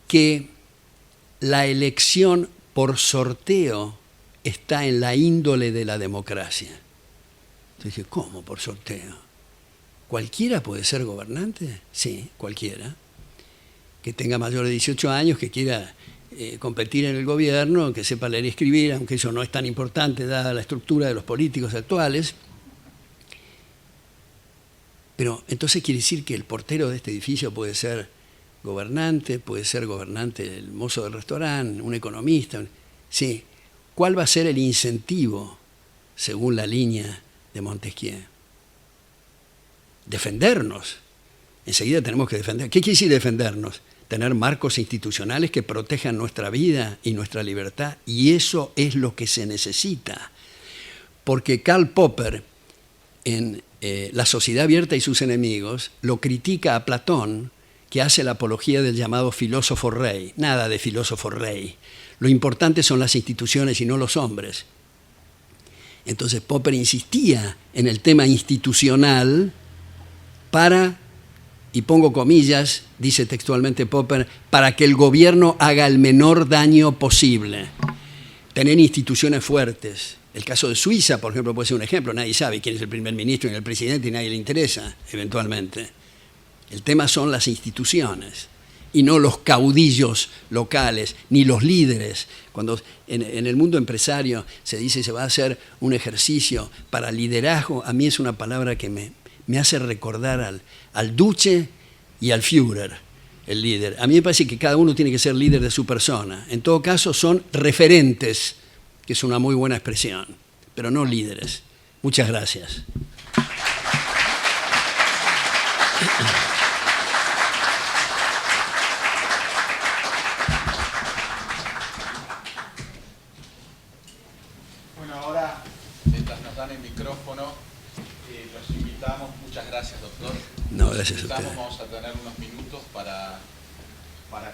Speaker 2: que la elección por sorteo está en la índole de la democracia. Entonces, ¿cómo por sorteo? ¿Cualquiera puede ser gobernante? Sí, cualquiera. Que tenga mayor de 18 años, que quiera competir en el gobierno, que sepa leer y escribir, aunque eso no es tan importante dada la estructura de los políticos actuales. Pero entonces quiere decir que el portero de este edificio puede ser gobernante el mozo del restaurante, un economista. Sí. ¿Cuál va a ser el incentivo, según la línea de Montesquieu? Defendernos. Enseguida tenemos que defender. ¿Qué quiere decir defendernos? Tener marcos institucionales que protejan nuestra vida y nuestra libertad. Y eso es lo que se necesita. Porque Karl Popper, en La sociedad abierta y sus enemigos, lo critica a Platón, que hace la apología del llamado filósofo rey. Nada de filósofo rey. Lo importante son las instituciones y no los hombres. Entonces Popper insistía en el tema institucional para, y pongo comillas, dice textualmente Popper, para que el gobierno haga el menor daño posible. Tener instituciones fuertes. El caso de Suiza, por ejemplo, puede ser un ejemplo. Nadie sabe quién es el primer ministro ni el presidente y nadie le interesa, eventualmente. El tema son las instituciones y no los caudillos locales, ni los líderes. Cuando en el mundo empresario se dice se va a hacer un ejercicio para liderazgo, a mí es una palabra que me hace recordar al Duce y al Führer, el líder. A mí me parece que cada uno tiene que ser líder de su persona. En todo caso son referentes, que es una muy buena expresión. pero no líderes. Muchas gracias.
Speaker 1: Bueno, ahora, mientras nos dan el micrófono, los invitamos. Muchas gracias, doctor.
Speaker 2: No, gracias a ustedes.
Speaker 1: Vamos a tener unos minutos para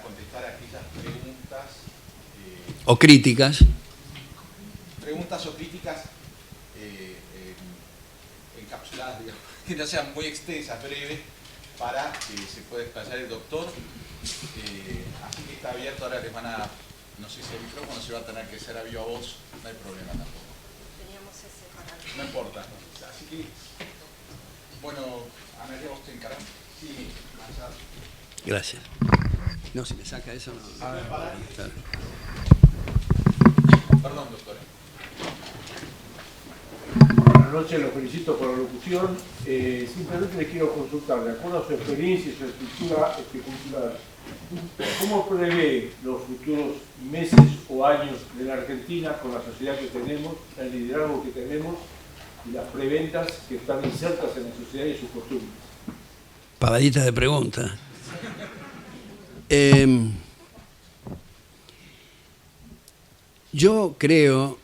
Speaker 1: contestar aquellas preguntas.
Speaker 2: O críticas.
Speaker 1: Preguntas o críticas encapsuladas, digamos, que no sean muy extensas, breves, para que se pueda explayar el doctor. Así que está abierto, ahora les van a, no sé si el micrófono se va a tener que ser a viva voz, no hay problema tampoco.
Speaker 3: Teníamos ese para...
Speaker 1: No importa. Así que, bueno, Analia, vos te encargás. Sí, más.
Speaker 2: Gracias. No, si me saca eso, no. Claro.
Speaker 1: Perdón, doctor.
Speaker 4: Buenas noches, los felicito por la locución. Simplemente les quiero consultar, de acuerdo a su experiencia y su estructura cultural, ¿cómo prevé los futuros meses o años de la Argentina con la sociedad que tenemos, el liderazgo que tenemos y las preventas que están insertas en la sociedad y sus costumbres?
Speaker 2: Pavadita de pregunta. Yo creo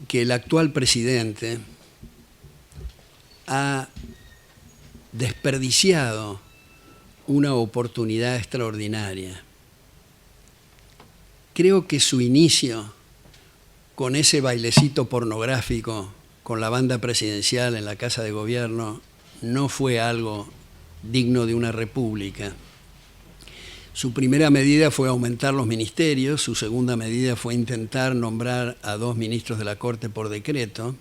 Speaker 2: que el actual presidente ha desperdiciado una oportunidad extraordinaria. Creo que su inicio con ese bailecito pornográfico con la banda presidencial en la Casa de Gobierno no fue algo digno de una república. Su primera medida fue aumentar los ministerios, su segunda medida fue intentar nombrar a 2 ministros de la Corte por decreto,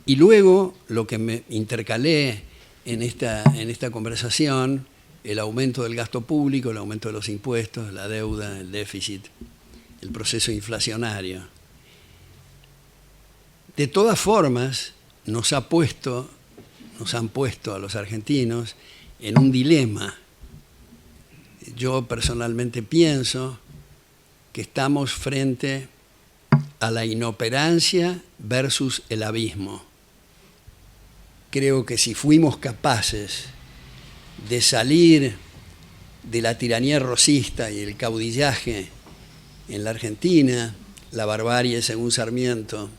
Speaker 2: y luego lo que me intercalé en esta conversación, el aumento del gasto público, el aumento de los impuestos, la deuda, el déficit, el proceso inflacionario. De todas formas, nos han puesto a los argentinos en un dilema. Yo personalmente pienso que estamos frente a la inoperancia versus el abismo. Creo que si fuimos capaces de salir de la tiranía rosista y el caudillaje en la Argentina, la barbarie según Sarmiento,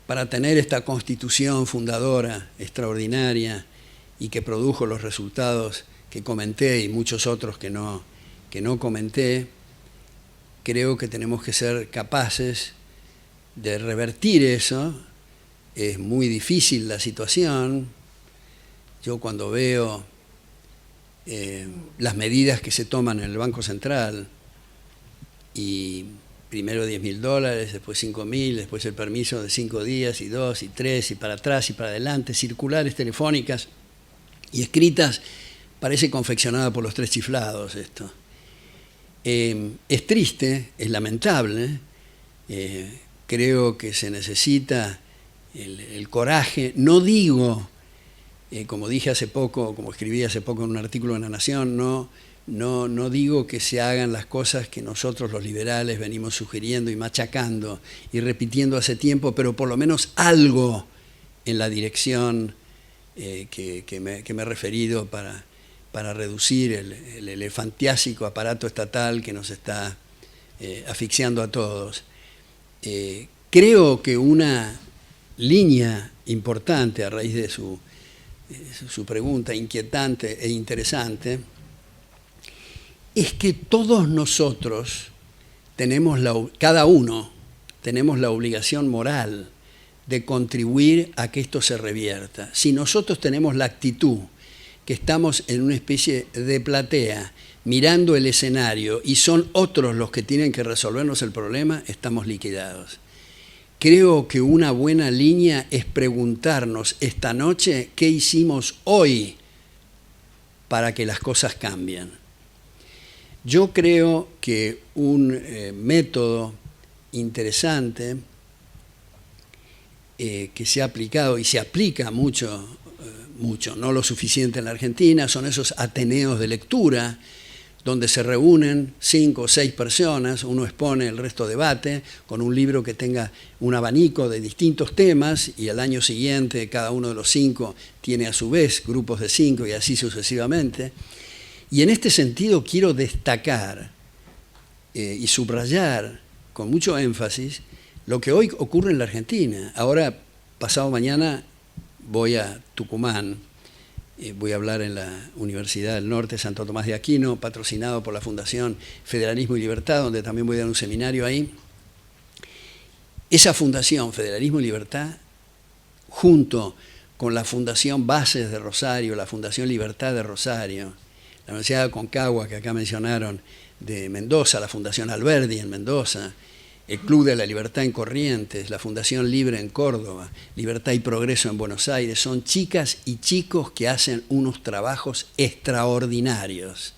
Speaker 2: para tener esta constitución fundadora extraordinaria y que produjo los resultados que comenté y muchos otros que no comenté, creo que tenemos que ser capaces de revertir eso. Es muy difícil la situación. Yo cuando veo las medidas que se toman en el Banco Central, y primero $10.000, después 5.000, después el permiso de 5 días y 2 y 3 y para atrás y para adelante, circulares telefónicas y escritas, parece confeccionada por los 3 chiflados esto. Es triste, es lamentable, creo que se necesita el coraje. No digo, como dije hace poco, como escribí hace poco en un artículo en La Nación, no digo que se hagan las cosas que nosotros los liberales venimos sugiriendo y machacando y repitiendo hace tiempo, pero por lo menos algo en la dirección que me he referido para reducir el elefantiásico aparato estatal que nos está asfixiando a todos. Creo que una línea importante a raíz de su pregunta inquietante e interesante es que todos nosotros cada uno tenemos la obligación moral de contribuir a que esto se revierta. Si nosotros tenemos la actitud que estamos en una especie de platea mirando el escenario y son otros los que tienen que resolvernos el problema, estamos liquidados. Creo que una buena línea es preguntarnos esta noche qué hicimos hoy para que las cosas cambien. Yo creo que un método interesante que se ha aplicado y se aplica mucho, no lo suficiente en la Argentina, son esos ateneos de lectura donde se reúnen 5 o 6 personas, uno expone, el resto debate, con un libro que tenga un abanico de distintos temas, y al año siguiente cada uno de los 5 tiene a su vez grupos de 5 y así sucesivamente. Y en este sentido quiero destacar y subrayar con mucho énfasis lo que hoy ocurre en la Argentina. Ahora, pasado mañana, voy a Tucumán. Voy a hablar en la Universidad del Norte, Santo Tomás de Aquino, patrocinado por la Fundación Federalismo y Libertad, donde también voy a dar un seminario ahí. Esa Fundación Federalismo y Libertad, junto con la Fundación Bases de Rosario, la Fundación Libertad de Rosario, la Universidad de Aconcagua, que acá mencionaron, de Mendoza, la Fundación Alberdi en Mendoza, el Club de la Libertad en Corrientes, la Fundación Libre en Córdoba, Libertad y Progreso en Buenos Aires, son chicas y chicos que hacen unos trabajos extraordinarios.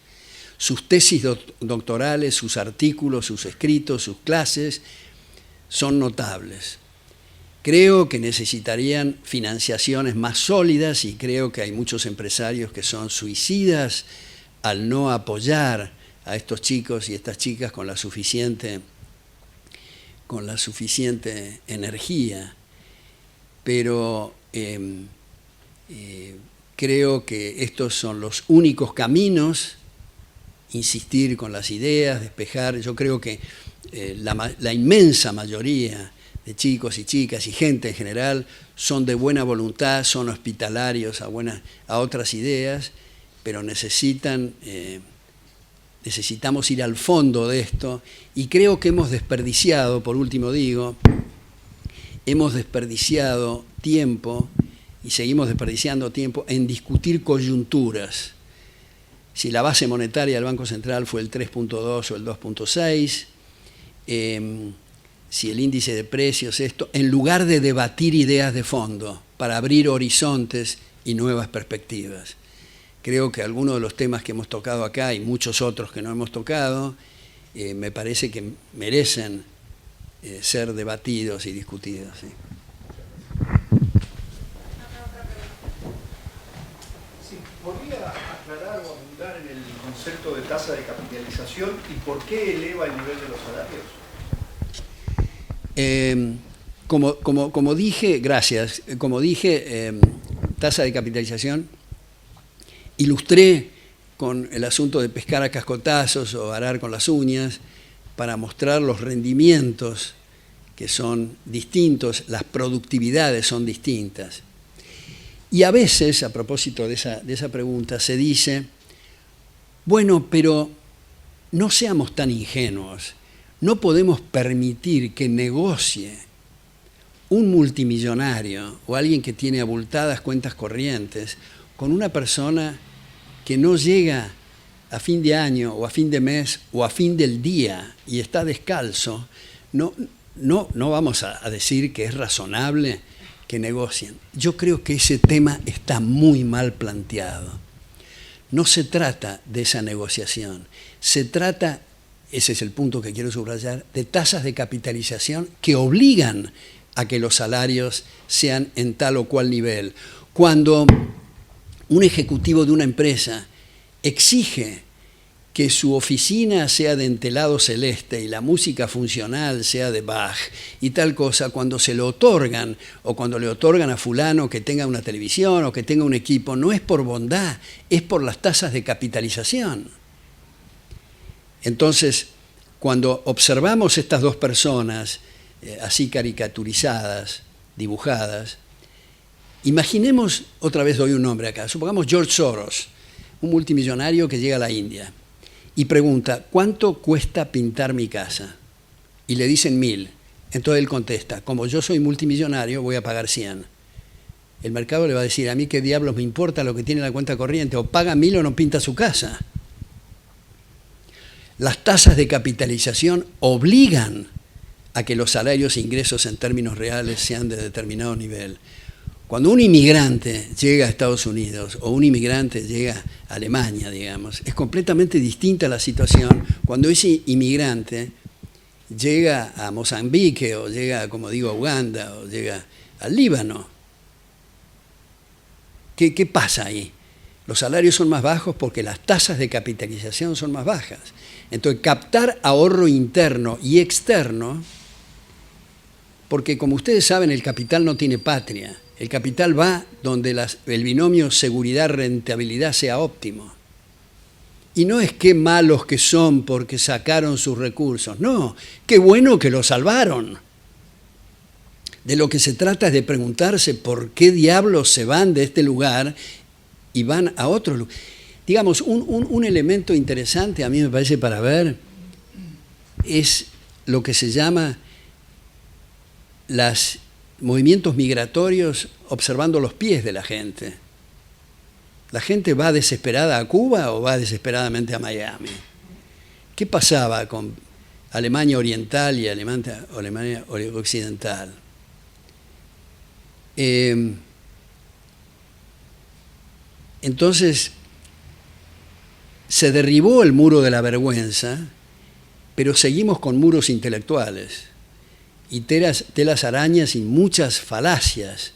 Speaker 2: Sus tesis doctorales, sus artículos, sus escritos, sus clases son notables. Creo que necesitarían financiaciones más sólidas y creo que hay muchos empresarios que son suicidas al no apoyar a estos chicos y estas chicas con la suficiente energía, pero creo que estos son los únicos caminos, insistir con las ideas, despejar. Yo creo que la inmensa mayoría de chicos y chicas y gente en general son de buena voluntad, son hospitalarios a otras ideas, pero necesitamos ir al fondo de esto, y creo que hemos desperdiciado, por último digo, hemos desperdiciado tiempo y seguimos desperdiciando tiempo en discutir coyunturas. Si la base monetaria del Banco Central fue el 3.2 o el 2.6, si el índice de precios, esto, en lugar de debatir ideas de fondo para abrir horizontes y nuevas perspectivas. Creo que algunos de los temas que hemos tocado acá y muchos otros que no hemos tocado, me parece que merecen ser debatidos y discutidos. ¿Sí?
Speaker 3: Sí, ¿podría aclarar o abundar en el concepto de tasa de capitalización y por qué eleva el nivel de los salarios?
Speaker 2: Como dije, gracias, tasa de capitalización, ilustré con el asunto de pescar a cascotazos o arar con las uñas para mostrar los rendimientos que son distintos, las productividades son distintas. Y a veces, a propósito de esa pregunta, se dice, bueno, pero no seamos tan ingenuos, no podemos permitir que negocie un multimillonario o alguien que tiene abultadas cuentas corrientes con una persona que no llega a fin de año o a fin de mes o a fin del día y está descalzo. No vamos a decir que es razonable que negocien. Yo creo que ese tema está muy mal planteado. No se trata de esa negociación, se trata, ese es el punto que quiero subrayar, de tasas de capitalización que obligan a que los salarios sean en tal o cual nivel. Cuando un ejecutivo de una empresa exige que su oficina sea de entelado celeste y la música funcional sea de Bach y tal cosa, cuando se lo otorgan o cuando le otorgan a fulano que tenga una televisión o que tenga un equipo, no es por bondad, es por las tasas de capitalización. Entonces, cuando observamos estas dos personas así caricaturizadas, dibujadas, imaginemos, otra vez doy un nombre acá, supongamos George Soros, un multimillonario que llega a la India y pregunta, ¿cuánto cuesta pintar mi casa? Y le dicen 1.000. Entonces él contesta, como yo soy multimillonario, voy a pagar 100. El mercado le va a decir, a mí qué diablos me importa lo que tiene en la cuenta corriente, o paga 1.000 o no pinta su casa. Las tasas de capitalización obligan a que los salarios e ingresos en términos reales sean de determinado nivel. Cuando un inmigrante llega a Estados Unidos o un inmigrante llega a Alemania, digamos, es completamente distinta la situación cuando ese inmigrante llega a Mozambique o llega, como digo, a Uganda o llega al Líbano. ¿Qué pasa ahí? Los salarios son más bajos porque las tasas de capitalización son más bajas. Entonces, captar ahorro interno y externo, porque como ustedes saben, el capital no tiene patria. El capital va donde el binomio seguridad-rentabilidad sea óptimo. Y no es qué malos que son porque sacaron sus recursos. No, qué bueno que los salvaron. De lo que se trata es de preguntarse por qué diablos se van de este lugar y van a otro lugar. Digamos, un elemento interesante a mí me parece para ver es lo que se llama los movimientos migratorios observando los pies de la gente. ¿La gente va desesperada a Cuba o va desesperadamente a Miami? ¿Qué pasaba con Alemania Oriental y Alemania Occidental? Entonces, se derribó el muro de la vergüenza, pero seguimos con muros intelectuales y telas arañas y muchas falacias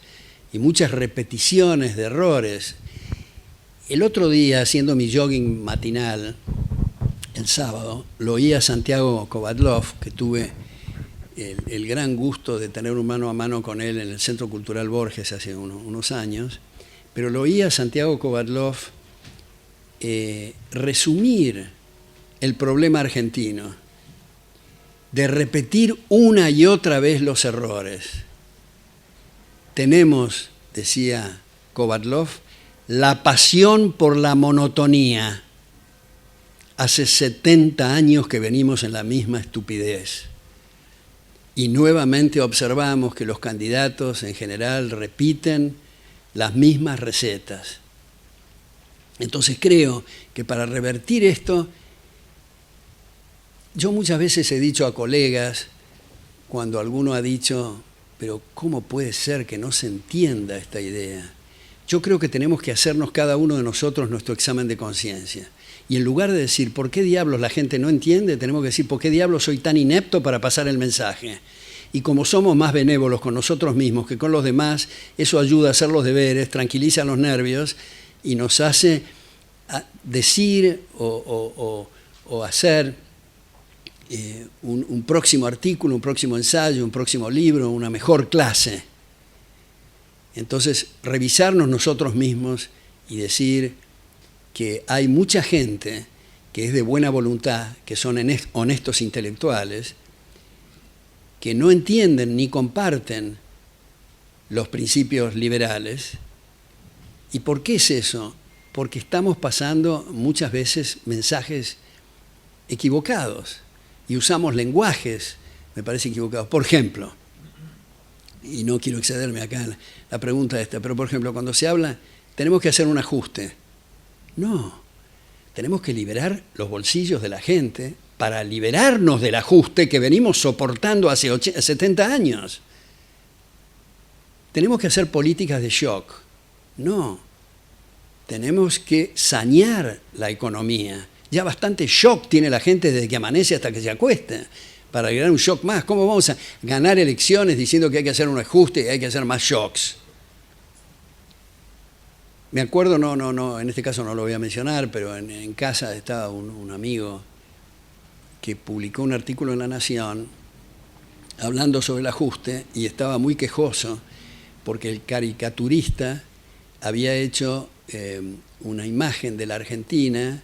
Speaker 2: y muchas repeticiones de errores. El otro día, haciendo mi jogging matinal, el sábado, lo oí a Santiago Kovadlov, que tuve el gran gusto de tener un mano a mano con él en el Centro Cultural Borges hace unos años, pero lo oí a Santiago Kovadlov resumir el problema argentino, de repetir una y otra vez los errores. Tenemos, decía Kovadlov, la pasión por la monotonía. Hace 70 años que venimos en la misma estupidez. Y nuevamente observamos que los candidatos en general repiten las mismas recetas. Entonces creo que para revertir esto, yo muchas veces he dicho a colegas, cuando alguno ha dicho, pero ¿cómo puede ser que no se entienda esta idea? Yo creo que tenemos que hacernos cada uno de nosotros nuestro examen de conciencia. Y en lugar de decir, ¿por qué diablos la gente no entiende? Tenemos que decir, ¿por qué diablos soy tan inepto para pasar el mensaje? Y como somos más benévolos con nosotros mismos que con los demás, eso ayuda a hacer los deberes, tranquiliza los nervios y nos hace decir o hacer un próximo artículo, un próximo ensayo, un próximo libro, una mejor clase. Entonces, revisarnos nosotros mismos y decir que hay mucha gente que es de buena voluntad, que son honestos intelectuales, que no entienden ni comparten los principios liberales. ¿Y por qué es eso? Porque estamos pasando muchas veces mensajes equivocados y usamos lenguajes, me parece, equivocados. Por ejemplo, y no quiero excederme acá en la pregunta esta, pero por ejemplo, cuando se habla, tenemos que hacer un ajuste. No, tenemos que liberar los bolsillos de la gente para liberarnos del ajuste que venimos soportando hace 70 años. Tenemos que hacer políticas de shock. No, tenemos que sanear la economía. Ya bastante shock tiene la gente desde que amanece hasta que se acuesta, para lograr un shock más. ¿Cómo vamos a ganar elecciones diciendo que hay que hacer un ajuste y hay que hacer más shocks? Me acuerdo, no, en este caso no lo voy a mencionar, pero en casa estaba un amigo que publicó un artículo en La Nación hablando sobre el ajuste y estaba muy quejoso porque el caricaturista había hecho una imagen de la Argentina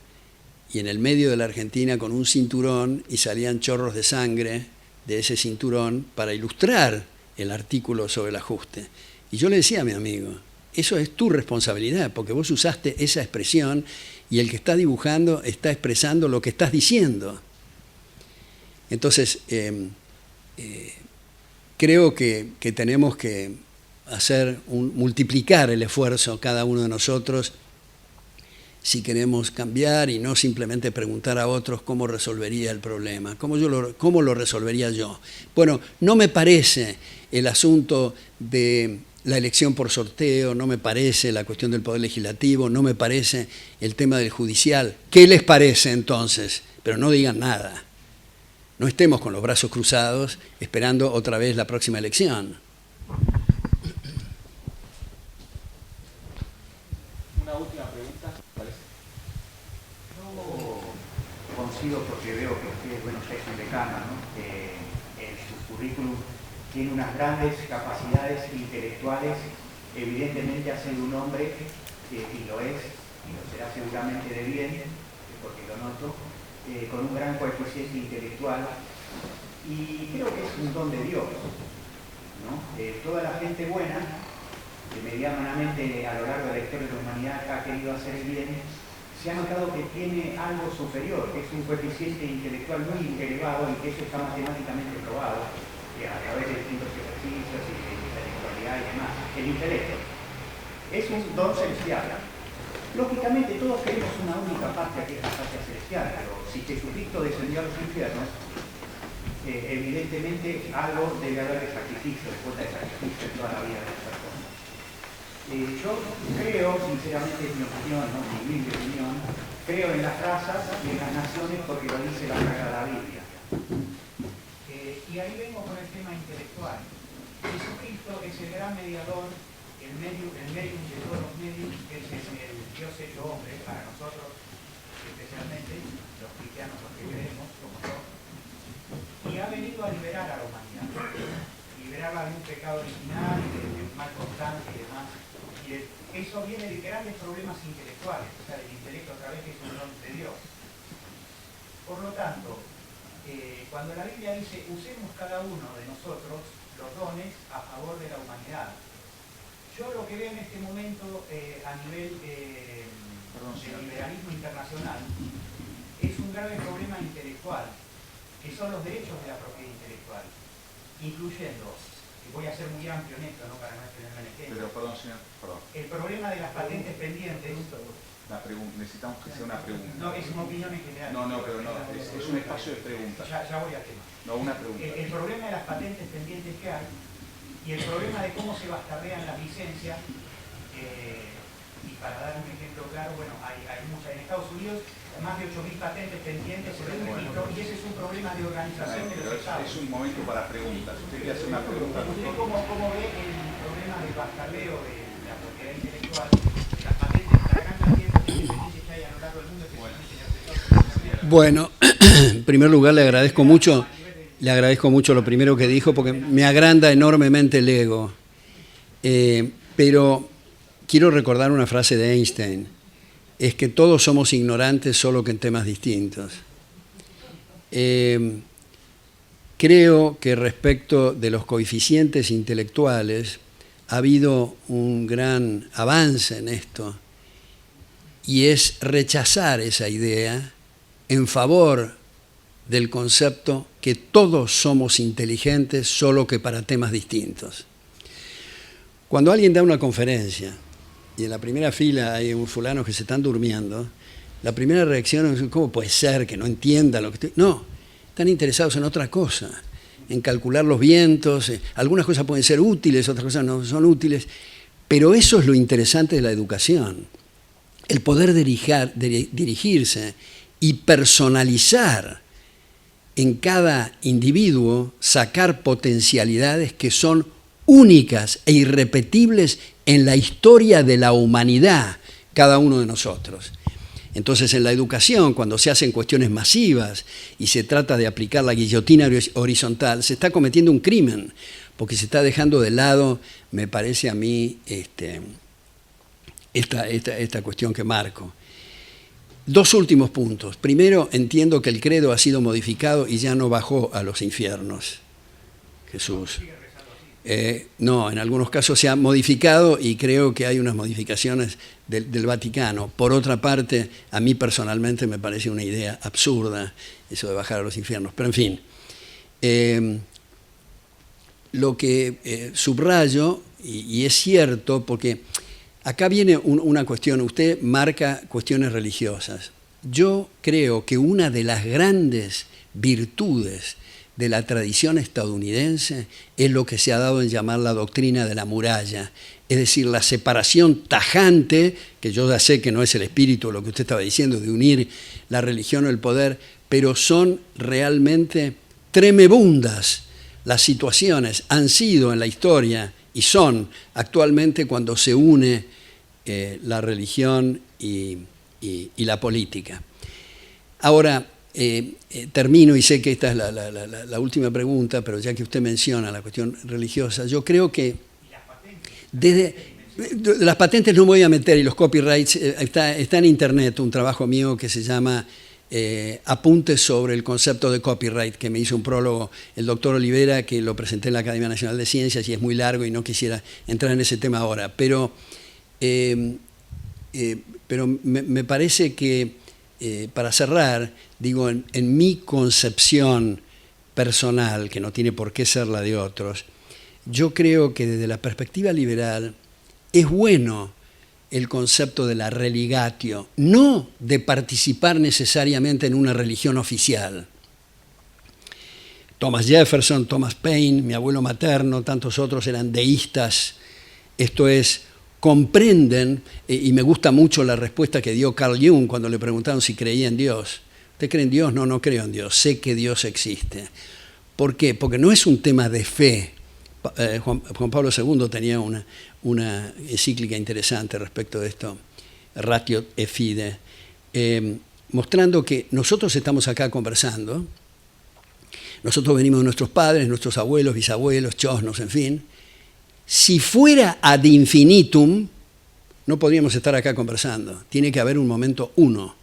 Speaker 2: y en el medio de la Argentina con un cinturón y salían chorros de sangre de ese cinturón para ilustrar el artículo sobre el ajuste. Y yo le decía a mi amigo, eso es tu responsabilidad, porque vos usaste esa expresión y el que está dibujando está expresando lo que estás diciendo. Entonces, creo que tenemos que multiplicar el esfuerzo cada uno de nosotros si queremos cambiar y no simplemente preguntar a otros cómo resolvería el problema, cómo lo resolvería yo. Bueno, no me parece el asunto de la elección por sorteo, no me parece la cuestión del poder legislativo, no me parece el tema del judicial. ¿Qué les parece entonces? Pero no digan nada. No estemos con los brazos cruzados esperando otra vez la próxima elección.
Speaker 5: Una última pregunta. Lerroyama, ¿no? En su currículum tiene unas grandes capacidades intelectuales, evidentemente ha sido un hombre, y lo es, y lo será seguramente de bien, porque lo noto, con un gran coeficiente intelectual, y creo que es un don de Dios, ¿no? Toda la gente buena, que medianamente a lo largo de la historia de la humanidad ha querido hacer bien, se ha notado que tiene algo superior, que es un coeficiente intelectual muy elevado y que eso está matemáticamente probado a través de distintos ejercicios y de intelectualidad y demás. El intelecto es un don celestial. Lógicamente todos queremos una única patria, que es la patria celestial, pero si Jesucristo descendió a los infiernos, evidentemente algo debe haber de sacrificio, de cuota de sacrificio en toda la vida de las personas. Yo creo, sinceramente es mi opinión, ¿no? Mi humilde opinión, creo en las razas y en las naciones porque lo dice la Sagrada Biblia. Y ahí vengo con el tema intelectual. Jesucristo es el gran mediador, el medium de todos los medios, es el Dios hecho hombre para nosotros, especialmente los cristianos, los que creemos, como yo, y ha venido a liberar a la humanidad, liberarla de un pecado original, de mal constante y demás. Y eso viene de grandes problemas intelectuales, o sea, el intelecto otra vez es un don de Dios. Por lo tanto, cuando la Biblia dice, usemos cada uno de nosotros los dones a favor de la humanidad, yo lo que veo en este momento a nivel de liberalismo internacional es un grave problema intelectual, que son los derechos de la propiedad intelectual, incluyendo, y voy a ser muy amplio en esto, ¿no? Para no extenderme en el tema.
Speaker 1: Pero, perdón, señor, perdón.
Speaker 5: El problema de las patentes pendientes.
Speaker 1: Necesitamos que sea una pregunta.
Speaker 5: No, es una opinión en general.
Speaker 1: Pero no, es un espacio de preguntas.
Speaker 5: Ya voy al tema.
Speaker 1: No, una pregunta.
Speaker 5: El problema de las patentes pendientes que hay y el problema de cómo se bastardean las licencias, y para dar un ejemplo claro, bueno, hay muchas en Estados Unidos, más de 8.000 patentes pendientes en el registro, y ese es un problema de organización de los estados.
Speaker 1: Es un momento para preguntas. Usted quiere hacer una pregunta.
Speaker 5: ¿Usted cómo ve el problema del bastardeo de la propiedad intelectual, de las patentes, la gran cantidad de patentes pendientes que hay a lo largo del mundo, especialmente en el sector?
Speaker 2: Bueno, en primer lugar le agradezco mucho lo primero que dijo porque me agranda enormemente el ego. Pero quiero recordar una frase de Einstein, es que todos somos ignorantes solo que en temas distintos. Creo que respecto de los coeficientes intelectuales ha habido un gran avance en esto y es rechazar esa idea en favor del concepto que todos somos inteligentes, solo que para temas distintos. Cuando alguien da una conferencia y en la primera fila hay un fulano que se están durmiendo, la primera reacción es, ¿cómo puede ser que no entienda lo que estoy...? No, están interesados en otra cosa, en calcular los vientos. Algunas cosas pueden ser útiles, otras cosas no son útiles, pero eso es lo interesante de la educación, el poder dirigirse y personalizar en cada individuo, sacar potencialidades que son únicas e irrepetibles en la historia de la humanidad, cada uno de nosotros. Entonces, en la educación, cuando se hacen cuestiones masivas y se trata de aplicar la guillotina horizontal, se está cometiendo un crimen, porque se está dejando de lado, me parece a mí, esta cuestión que marco. Dos últimos puntos. Primero, entiendo que el credo ha sido modificado y ya no bajó a los infiernos, Jesús. No, en algunos casos se ha modificado y creo que hay unas modificaciones del Vaticano. Por otra parte, a mí personalmente me parece una idea absurda eso de bajar a los infiernos. Pero en fin, lo que subrayo, y es cierto, porque acá viene una cuestión, usted marca cuestiones religiosas. Yo creo que una de las grandes virtudes de la tradición estadounidense es lo que se ha dado en llamar la doctrina de la muralla, es decir, la separación tajante, que yo ya sé que no es el espíritu lo que usted estaba diciendo, de unir la religión o el poder, pero son realmente tremebundas las situaciones, han sido en la historia y son actualmente cuando se une la religión y la política. Ahora, termino y sé que esta es la última pregunta, pero ya que usted menciona la cuestión religiosa, yo creo que desde las patentes no me voy a meter y los copyrights, está en internet un trabajo mío que se llama Apuntes sobre el concepto de copyright, que me hizo un prólogo el doctor Olivera, que lo presenté en la Academia Nacional de Ciencias y es muy largo y no quisiera entrar en ese tema ahora, pero me parece que para cerrar, digo, en mi concepción personal, que no tiene por qué ser la de otros, yo creo que desde la perspectiva liberal es bueno el concepto de la religatio, no de participar necesariamente en una religión oficial. Thomas Jefferson, Thomas Paine, mi abuelo materno, tantos otros eran deístas, esto es, comprenden, y me gusta mucho la respuesta que dio Carl Jung cuando le preguntaron si creía en Dios. ¿Usted cree en Dios? No, no creo en Dios, sé que Dios existe. ¿Por qué? Porque no es un tema de fe. Juan Pablo II tenía una encíclica interesante respecto de esto, Ratio et Fide, mostrando que nosotros estamos acá conversando, nosotros venimos de nuestros padres, nuestros abuelos, bisabuelos, chosnos, en fin. Si fuera ad infinitum, no podríamos estar acá conversando. Tiene que haber un momento uno.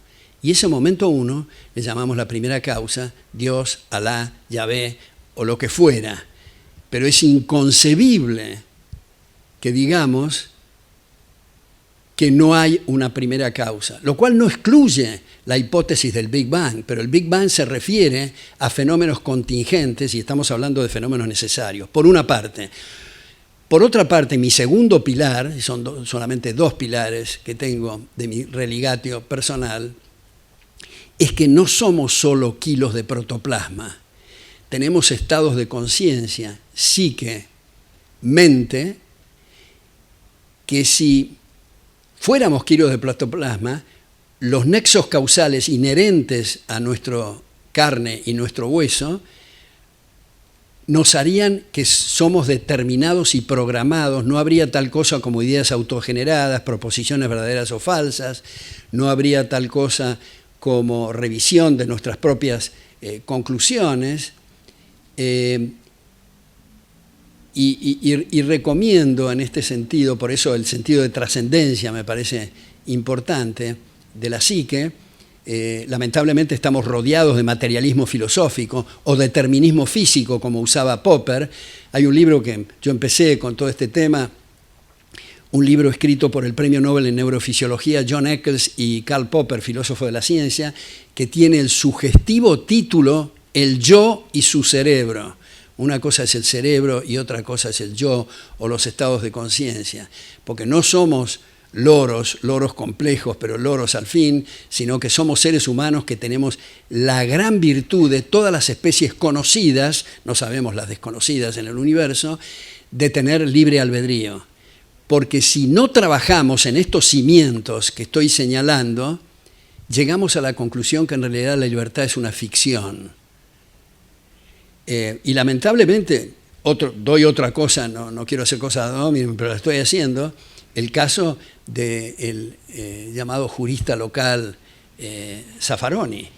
Speaker 2: Y ese momento uno le llamamos la primera causa, Dios, Alá, Yahvé o lo que fuera. Pero es inconcebible que digamos que no hay una primera causa, lo cual no excluye la hipótesis del Big Bang, pero el Big Bang se refiere a fenómenos contingentes y estamos hablando de fenómenos necesarios, por una parte. Por otra parte, mi segundo pilar, y son solamente dos pilares que tengo de mi religatio personal, es que no somos solo kilos de protoplasma. Tenemos estados de conciencia, psique, mente, que si fuéramos kilos de protoplasma, los nexos causales inherentes a nuestra carne y nuestro hueso nos harían que somos determinados y programados, no habría tal cosa como ideas autogeneradas, proposiciones verdaderas o falsas, no habría tal cosa como revisión de nuestras propias conclusiones, y recomiendo en este sentido, por eso el sentido de trascendencia me parece importante, de la psique. Lamentablemente estamos rodeados de materialismo filosófico o determinismo físico, como usaba Popper. Hay un libro que yo empecé con todo este tema, un libro escrito por el Premio Nobel en Neurofisiología John Eccles y Karl Popper, filósofo de la ciencia, que tiene el sugestivo título El yo y su cerebro. Una cosa es el cerebro y otra cosa es el yo o los estados de conciencia, porque no somos loros complejos, pero loros al fin, sino que somos seres humanos que tenemos la gran virtud de todas las especies conocidas, no sabemos las desconocidas en el universo, de tener libre albedrío. Porque si no trabajamos en estos cimientos que estoy señalando, llegamos a la conclusión que en realidad la libertad es una ficción. Y lamentablemente, doy otra cosa, no quiero hacer cosas ad hominem, pero la estoy haciendo, el caso del llamado jurista local Zaffaroni.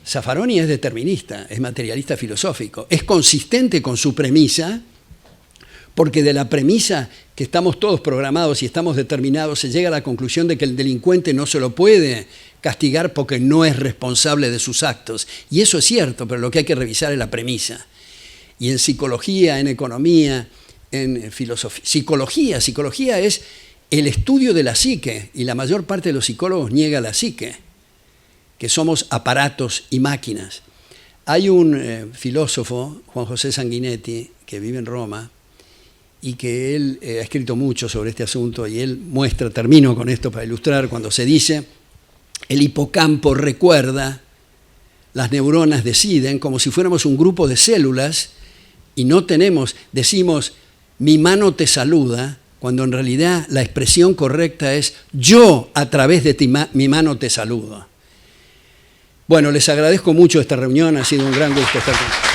Speaker 2: Zaffaroni es determinista, es materialista filosófico, es consistente con su premisa, porque de la premisa que estamos todos programados y estamos determinados, se llega a la conclusión de que el delincuente no se lo puede castigar porque no es responsable de sus actos. Y eso es cierto, pero lo que hay que revisar es la premisa. Y en psicología, en economía, en filosofía. Psicología es el estudio de la psique, y la mayor parte de los psicólogos niega la psique, que somos aparatos y máquinas. Hay un filósofo, Juan José Sanguinetti, que vive en Roma, y que él ha escrito mucho sobre este asunto, y él muestra, termino con esto para ilustrar, cuando se dice, el hipocampo recuerda, las neuronas deciden, como si fuéramos un grupo de células, y no decimos, mi mano te saluda, cuando en realidad la expresión correcta es, yo a través de mi mano te saludo. Bueno, les agradezco mucho esta reunión, ha sido un gran gusto estar con ustedes.